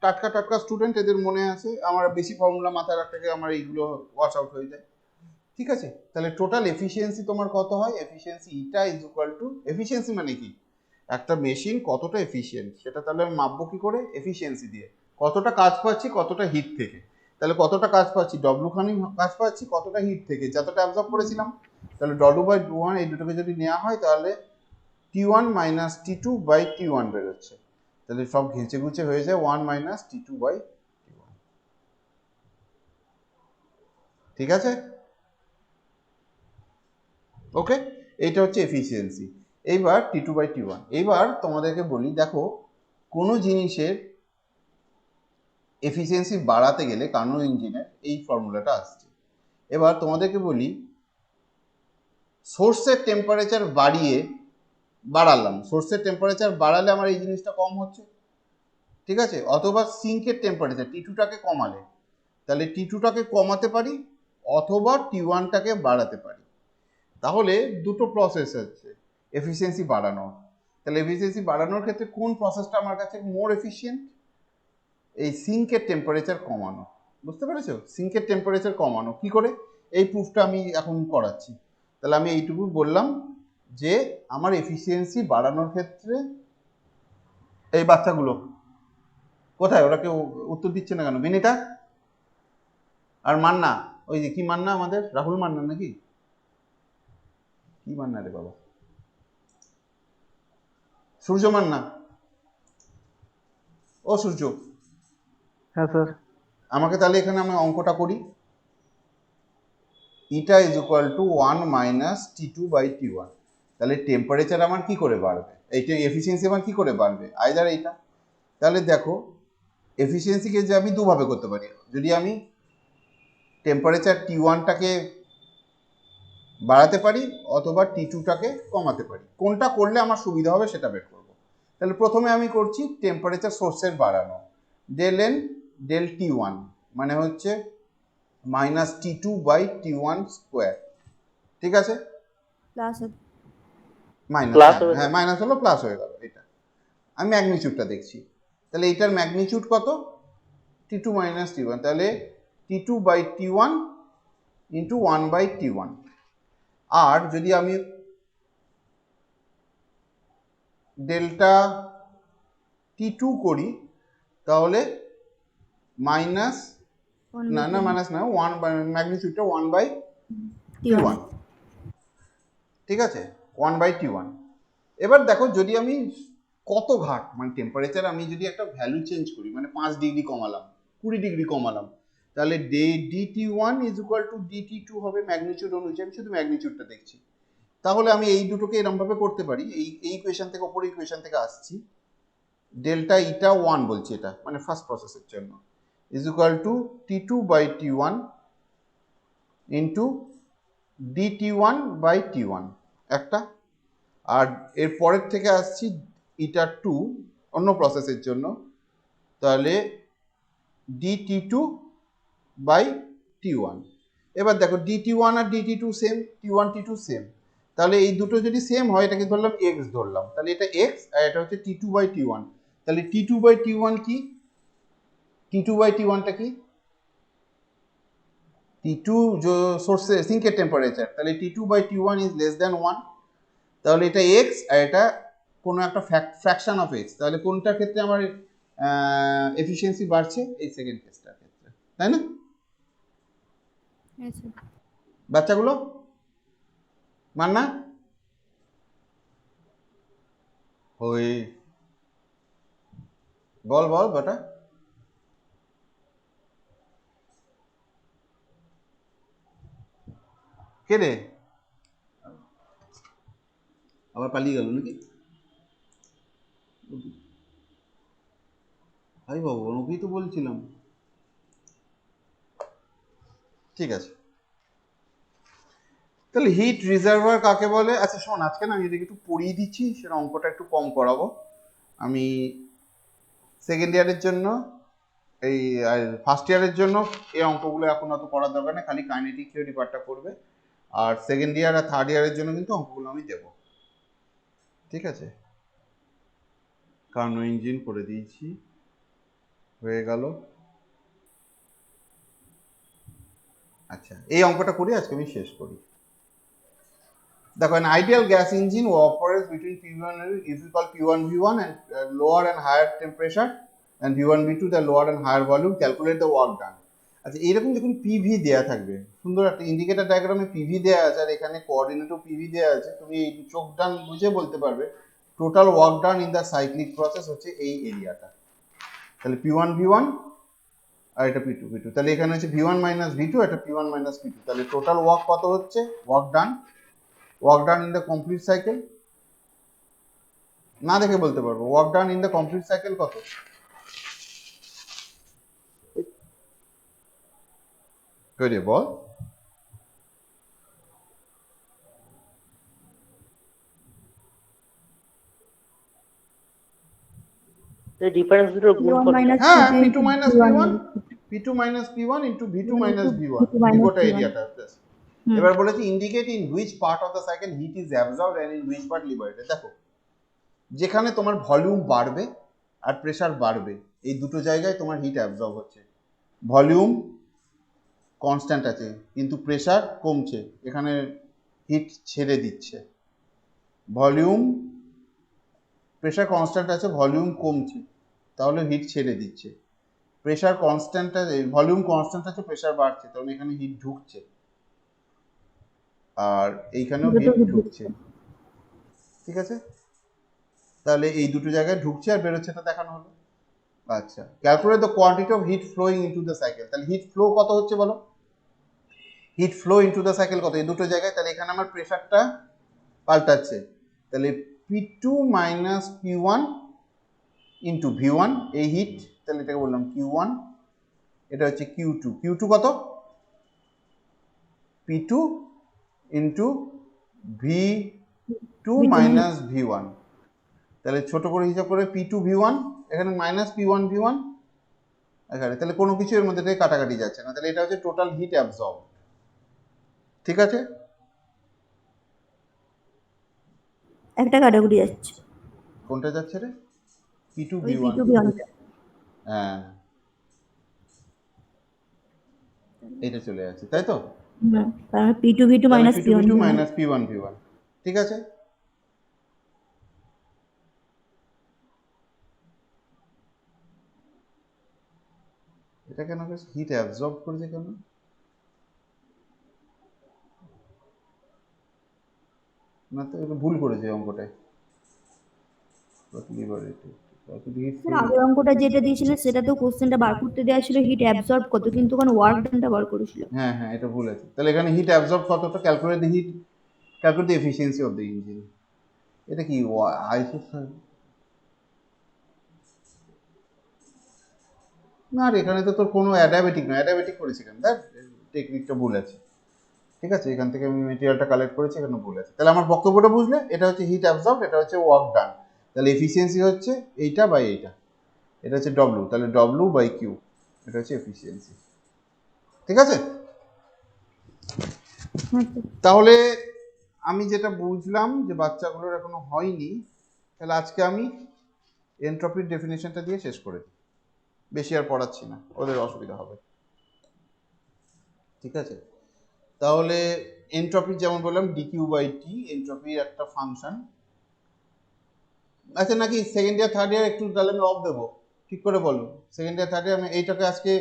A: টাটকা স্টুডেন্ট, এদের মনে আছে, আমার বেশি ফর্মুলা মাথায় রাখতে গিয়ে আমার এইগুলো ওয়াশ আউট হয়ে যায়। ঠিক আছে, তাহলে টোটাল এফিসিয়েন্সি তোমার কত হয়? Efficiency eta is equal two, efficiency মানে কি? একটা মেশিন কতটা এফিসিয়েন্ট সেটা তাহলে আমি মাপবো কি করে? এফিসিয়েন্সি দিয়ে, কতটা কাজ পাচ্ছি কতটা হিট থেকে, তাহলে কতটা কাজ পাচ্ছি? ডব্লু খানি কাজ পাচ্ছি, কতটা হিট থেকে? যতটা অ্যাবজর্ব করেছিলাম, তাহলে W/1 এই দুটোকে যদি নেওয়া হয় তাহলে T1 - T2 by T1 বেরোচ্ছে, তাহলে সব ঘেঁচে ঘুচে হয়ে যায় 1 মাইনাস T2 বাই T1। ঠিক আছে, ওকে, এইটা হচ্ছে এফিসিয়েন্সি। এইবার T2 বাই T1। এইবার তোমাদেরকে বলি, দেখো কোনো জিনিসের এফিসিয়েন্সি বাড়াতে গেলে কার্নো ইঞ্জিনের এই ফর্মুলাটা আসছে। এবার তোমাদেরকে বলি, সোর্সের টেম্পারেচার বাড়ালাম, সোর্সের টেম্পারেচার বাড়ালে আমার এই জিনিসটা কম হচ্ছে, ঠিক আছে, অথবা সিঙ্কের টেম্পারেচার T2টাকে কমালে, তাহলে T2টাকে কমাতে পারি অথবা T1টাকে বাড়াতে পারি। তাহলে দুটো প্রসেস আছে এফিসিয়েন্সি বাড়ানোর। তাহলে এফিসিয়েন্সি বাড়ানোর ক্ষেত্রে কোন প্রসেসটা আমার কাছে মোর এফিসিয়েন্ট? এই সিঙ্কের টেম্পারেচার কমানো। বুঝতে পেরেছো? সিঙ্কের টেম্পারেচার কমানো কি করে, এই প্রুফটা আমি এখন করাচ্ছি। তাহলে আমি এইটুকু বললাম যে আমার এফিসিয়েন্সি বাড়ানোর ক্ষেত্রে, এই বাচ্চাগুলো কোথায়, ওরা কেউ উত্তর দিচ্ছে না কেন? বিনিতা আর মান্না, ওই যে কি মান্না, আমাদের রাহুল মান্না নাকি কি মান্না রে বাবা, সূর্য মান্না। ও সূর্য,
G: হ্যাঁ স্যার।
A: আমাকে তাহলে এখানে আমি অঙ্কটা করি। Eta is equal to 1 minus T2 by T1। তাহলে টেম্পারেচার আমার কি করে বাড়বে, এইটা এফিসিয়েন্সি আমার কি করে বাড়বে? আইদার এইটা। তাহলে দেখো এফিসিয়েন্সিকে যে আমি দুভাবে করতে পারি, যদি আমি টেম্পারেচার T1টাকে বাড়াতে পারি অথবা T2টাকে কমাতে পারি। কোনটা করলে আমার সুবিধা হবে সেটা বের করব। তাহলে প্রথমে আমি করছি টেম্পারেচার সোর্সের বাড়ানো, ডেল এন ডেল T1 মানে হচ্ছে minus T2 by T1 square. ঠিক আছে,
B: প্লাস
A: মাইনাস,
C: Plus হবে।
A: হ্যাঁ মাইনাস হলো প্লাস হয়ে গেল। এটা আমি ম্যাগনিচিউডটা দেখছি, তাহলে এটার ম্যাগনিচিউড কত? T2 মাইনাস T1, তাহলে T2 by T1 into 1 by T1। আর যদি আমি ডেল্টা T2 করি তাহলে মাইনাস, না মাইনাস না, 1 বাই ম্যাগনিচিউডটা 1 বাই T1। ঠিক আছে, 1 বাই T1। এবার দেখো যদি আমি কত ঘাট মানে টেম্পারেচার আমি যদি একটা ভ্যালু চেঞ্জ করি, মানে 5 ডিগ্রি কমালাম, 20 ডিগ্রি কমালাম, তাহলে DT1 is equal two DT2 হবে ম্যাগনিচিউড অনুযায়ী। আমি শুধু ম্যাগনিচিউডটা দেখছি। তাহলে আমি এই দুটোকে এরকম ভাবে করতে পারি, এই ইকুয়েশন থেকে, ওপর ইকুয়েশন থেকে আসছি, ডেল্টা ইটা 1 বলছি, এটা মানে ফার্স্ট প্রসেসের জন্য, is equal to T2 by T1 into DT1 by T1 একটা। আর এর পরের থেকে আসছি ইটা 2 অন্য প্রসেসের জন্য, তাহলে DT2 বাই T1। এবার দেখো DT1 আর DT2 same, T1 T2 same, তাহলে এই দুটো যদি সেম হয়, এটাকে ধরলাম x ধরলাম, তাহলে এটা x আর এটা হচ্ছে T2 বাই T1। তাহলে T2 বাই T1 কি? T2 বাই T1টা কি? T2 जो सोर्स सिंक टेम्पारेचार, তাহলে T2 by T1 is less than 1। তাহলে এটা x আর এটা কোনো একটা ফ্র্যাকশন অফ x, তাহলে কোনটার ক্ষেত্রে আমার এফিসিয়েন্সি বাড়ছে? এই সেকেন্ড কেসটার ক্ষেত্রে, তাই না বাচ্চাগুলো? মান্না ওই বল বল বেটা, কে রে আবার পালিয়ে গেল নাকি? ভাই বাবু, ওকেই তো বলছিলাম। ঠিক আছে, তাহলে হিট রিজার্ভার কাকে বলে? আচ্ছা শোন, আজকে না আমি এদিকে একটু পড়িয়ে দিচ্ছি, সেটা অঙ্কটা একটু কম করাবো। আমি সেকেন্ড ইয়ারের জন্য এই ফার্স্ট ইয়ারের জন্য এই অঙ্কগুলো এখন অত করার দরকার নেই, খালি কাইনেটিক থিওরি পার্টটা করবে। আর সেকেন্ড ইয়ার আর থার্ড ইয়ারের জন্য কিন্তু অঙ্কগুলো আমি দেবো। ঠিক আছে, কার্নো ইঞ্জিন করে দিয়েছি, হয়ে গেল। আচ্ছা, এই অঙ্কটা করি আজকে আমি শেষ করি। দেখো, an ideal gas engine operates between P1 is called P1 V1 and lower and higher temperature and V1 V2 the lower and higher volume, calculate the work done। আচ্ছা, এইরকম যখন PV দেয়া থাকবে, সুন্দর একটা ইন্ডিকেটর ডায়াগ্রামে PV দেয়া আছে আর এখানে কোঅর্ডিনেটও PV দেয়া আছে, তুমি চোখ ডান বুঝে বলতে পারবে total work done in the cyclic process হচ্ছে এই এরিয়াটা। তাহলে P1 V1 আর এটা P2 V2, তাহলে এখানে হচ্ছে V1 মাইনাস V2, এটা P1 মাইনাস P2, তাহলে টোটাল ওয়ার্ক কত হচ্ছে? Work done in the complete cycle, না দেখে বলতে পারবো work done in the complete cycle কত? করে বল।
C: এই ডিফারেন্স দুটো গুণ
B: P1
C: করতে
B: minus
A: হ্যাঁ,
B: P2
A: P2 minus
B: P1
A: P1, P2 minus P1 into V2 minus V1,
B: V2 minus
A: গোটা
B: V1
A: এরিয়াটা।
B: হুম।
A: এবার বলেছি indicate in which part of the cycle heat is absorbed and in which part liberated. দেখো, যেখানে তোমার ভলিউম বাড়বে আর প্রেসার বাড়বে, এই দুটো জায়গায় তোমার হিট অ্যাবজর্ব হচ্ছে। ভলিউম কনস্ট্যান্ট আছে কিন্তু প্রেসার কমছে, এখানে হিট ছেড়ে দিচ্ছে। ভলিউম প্রেসার কনস্ট্যান্ট আছে, ভলিউম কমছে, তাহলে হিট ছেড়ে দিচ্ছে। প্রেসার কনস্ট্যান্ট আছে, ভলিউম কনস্ট্যান্ট আছে, প্রেসার বাড়ছে, তাহলে এখানে হিট ঢুকছে আর এইখানেও
B: দুটো
A: হিট
B: হিট
A: ঢুকছে। ঠিক আছে, তাহলে এই দুটো জায়গায় ঢুকছে আর বেরোচ্ছে, তো দেখানো হলো। আচ্ছা, calculate the quantity of heat flowing into the cycle. তাহলে হিট ফ্লো কত হচ্ছে বলো? Heat flow into the cycle কত? এই দুটো জায়গায়। তাহলে এখানে আমার প্রেসারটা পাল্টাচ্ছে, তাহলে P2 minus P1 into V1 এই হিট, তাহলে এটাকে বললাম Q1, এটা হচ্ছে Q2। Q2 কত? P2 into V2 minus V1, তাহলে ছোট করে হিসাব করে P2 V1, এখানে মাইনাস P1 V1 এখানে, তাহলে কোনো কিছু এর মধ্যে থেকে কাটাকাটি যাচ্ছে না, তাহলে এটা হচ্ছে টোটাল হিট অ্যাবজর্ব। ঠিক আছে,
B: একটা কাটাকুটি যাচ্ছে,
A: কোনটা যাচ্ছে রে? P2
B: ওই
A: V1,
B: P2 V1
A: হ্যাঁ এটা চলে যাচ্ছে, তাই তো?
B: কারণ P2 V2 minus
A: P2
B: P1
A: V2
B: V1
A: minus P1 V1, ঠিক আছে। এটা কেন হিট অ্যাবজর্ব করেছে কেন? না তো এটা ভুল করেছে অঙ্কটায়।
B: স্যার আগের অঙ্কটা যেটা দিয়েছিলেন সেটা তো কোশ্চেনটা বার করতে দেওয়া ছিল হিট অ্যাবজর্ব কত, কিন্তু ওখানে ওয়ার্ক ডানটা বার করেছিল।
A: হ্যাঁ হ্যাঁ, এটা ভুল আছে। তাহলে এখানে হিট অ্যাবজর্ব কতটা? Calculate the heat, calculate the efficiency of the engine. এটা কি আইসো? না আর এখানে তো তোর কোনো অ্যাডাবেটিক না, অ্যাডাবেটিক করেছি কেন? দেখ টেকনিকটা ভুল আছে। ঠিক আছে, এখান থেকে আমি মেটেরিয়ালটা কালেক্ট করেছি, এখানে ভুল আছে। তাহলে আমার বক্তব্যটা বুঝলে? এটা হচ্ছে হিট অ্যাবজর্ব, এটা হচ্ছে ওয়ার্ক ডান। তাহলে এফিসিয়েন্সি হচ্ছে এইটা বাই এইটা, এটা হচ্ছে ডব্লিউ, তাহলে ডব্লিউ বাই কিউ, এটা হচ্ছে এফিসিয়েন্সি। ঠিক আছে, তাহলে আমি যেটা বুঝলাম যে বাচ্চাগুলোর এখনো হয়নি, তাহলে আজকে আমি এনট্রপির ডেফিনেশনটা দিয়ে শেষ করে দিই, বেশি আর পড়াচ্ছি না, ওদের অসুবিধা হবে। ঠিক আছে, তাহলে এনট্রপি যেমন বললাম ডিকিউ বাই টি, এনট্রপির একটা ফাংশন। আচ্ছা, নাকি সেকেন্ড ইয়ার থার্ড ইয়ার একটু তাহলে আমি অফ দেবো? ঠিক করে বলো, সেকেন্ড ইয়ার থার্ড ইয়ার আমি এইটাকে আজকে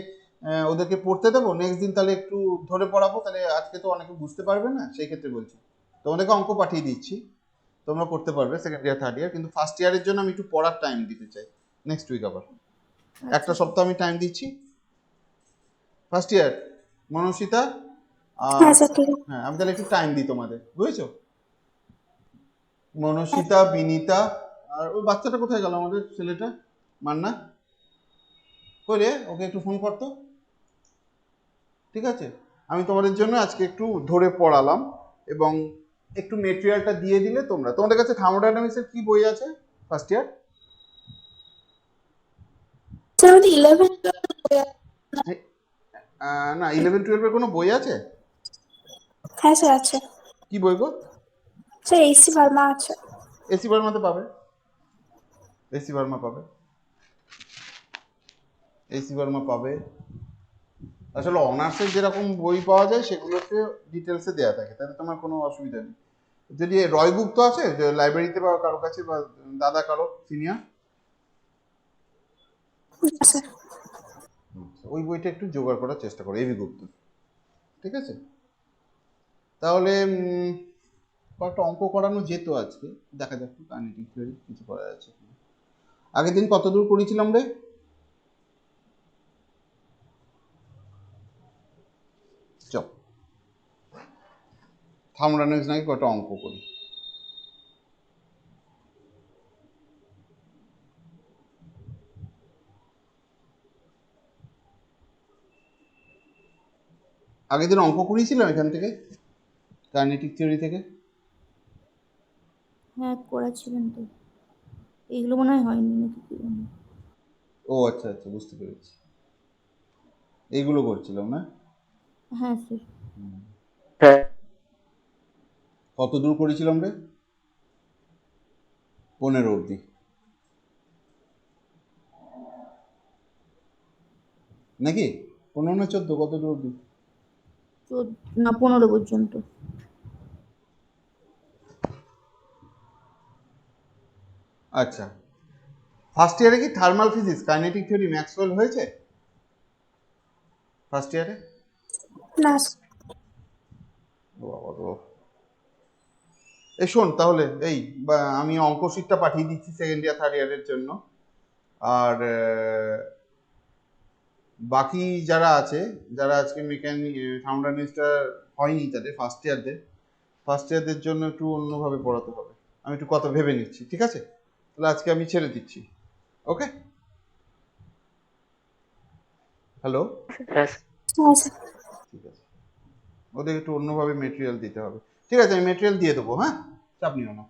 A: ওদেরকে পড়তে দেবো, নেক্সট দিন তাহলে একটু ধরে পড়াবো, তাহলে আজকে তো অনেকে বুঝতে পারবে না, সেই ক্ষেত্রে বলছি তোমাদেরকে অঙ্ক পাঠিয়ে দিচ্ছি, তোমরা করতে পারবে সেকেন্ড ইয়ার থার্ড ইয়ার, কিন্তু ফার্স্ট ইয়ারের জন্য আমি একটু পড়ার টাইম দিতে চাই। নেক্সট উইক আবার একটা সপ্তাহ আমি টাইম দিচ্ছি ফার্স্ট ইয়ার। মনস্বিতা,
D: হ্যাঁ স্যার ঠিক আছে।
A: হ্যাঁ আমি তাহলে একটু টাইম দিই তোমাদের, বুঝেছো? মনস্বিতা, বিনীতা, আর ওই বাচ্চাটা কোথায় গেল আমাদের ছেলেটা, মান্না কই রে? ওকে একটু ফোন করতো। ঠিক আছে, আমি তোমাদের জন্য আজকে একটু ধরে পড়ালাম এবং একটু মেটেরিয়ালটা দিয়ে দিলে তোমরা, তোমাদের কাছে থার্মোডাইনামিক্সের কি বই আছে ফার্স্ট ইয়ার?
D: স্যার আমাদের 11
A: না 11-12 এর কোনো বই আছে?
D: হ্যাঁ স্যার আছে।
A: কি বই গো?
D: স্যার এসি ভার্মা আছে।
A: এসি ভার্মাতে পাবে, এসি ভার্মা পাবে, এসি ভার্মা পাবে। আসলে অনার্সের যেরকম বই পাওয়া যায় সেগুলোতে ডিটেলসে দেওয়া থাকে, তাতে তোমার কোনো অসুবিধা নেই। যদি রয় বুক তো আছে লাইব্রেরিতে বা কারো কাছে, বা দাদা কারো সিনিয়র,
D: স্যার
A: ওই বইটা একটু জোগাড় করার চেষ্টা করো, এবি গুপ্ত। ঠিক আছে, তাহলে কয়েকটা অঙ্ক করানো যেত আজকে, দেখা যাক কাইনেটিক থিওরি কিছু করা যাচ্ছে কিনা। আগের দিন কত দূর করেছিলাম রে? চল থার্মোডাইনামিক্স নাকি কয়েকটা অঙ্ক করি। আগের দিন অঙ্ক করিয়েছিলাম এখান থেকে, কাইনেটিক থিওরি থেকে।
B: হ্যাঁ করেছিলেন তো, এইগুলো মনে হয় হয়নি নাকি কি জানি।
A: ও আচ্ছা আচ্ছা, বুঝতে পেরেছি, এইগুলো করছিলাম না।
B: হ্যাঁ স্যার।
C: হ্যাঁ
A: কত দূর করেছিলাম রে? 15 অবধি নাকি? 15 না 14, কত দূর অবধি?
B: না 15 পর্যন্ত।
A: আচ্ছা, ফার্স্ট ইয়ারে কি thermal physics kinetic theory Maxwell হয়েছে ফার্স্ট ইয়ারে?
D: না
A: এই শোন তাহলে, এই আমি অঙ্ক শিটটা পাঠিয়ে দিচ্ছি সেকেন্ড ইয়ার থার্ড ইয়ারের জন্য। আর বাকি যারা আছে, যারা আজকে মেকানিক থার্মোডাইনামিক্সটা হয়নি তাদের ফার্স্ট ইয়ারদের জন্য একটু অন্যভাবে পড়াতে হবে। আমি একটু কথা ভেবে নিচ্ছি, ঠিক আছে? তাহলে আজকে আমি ছেড়ে দিচ্ছি। ওকে, হ্যালো,
C: হ্যাঁ
A: ঠিক আছে, ওদের একটু অন্যভাবে মেটেরিয়াল দিতে হবে। ঠিক আছে, আমি মেটেরিয়াল দিয়ে দেবো, হ্যাঁ, চাপ নিও না।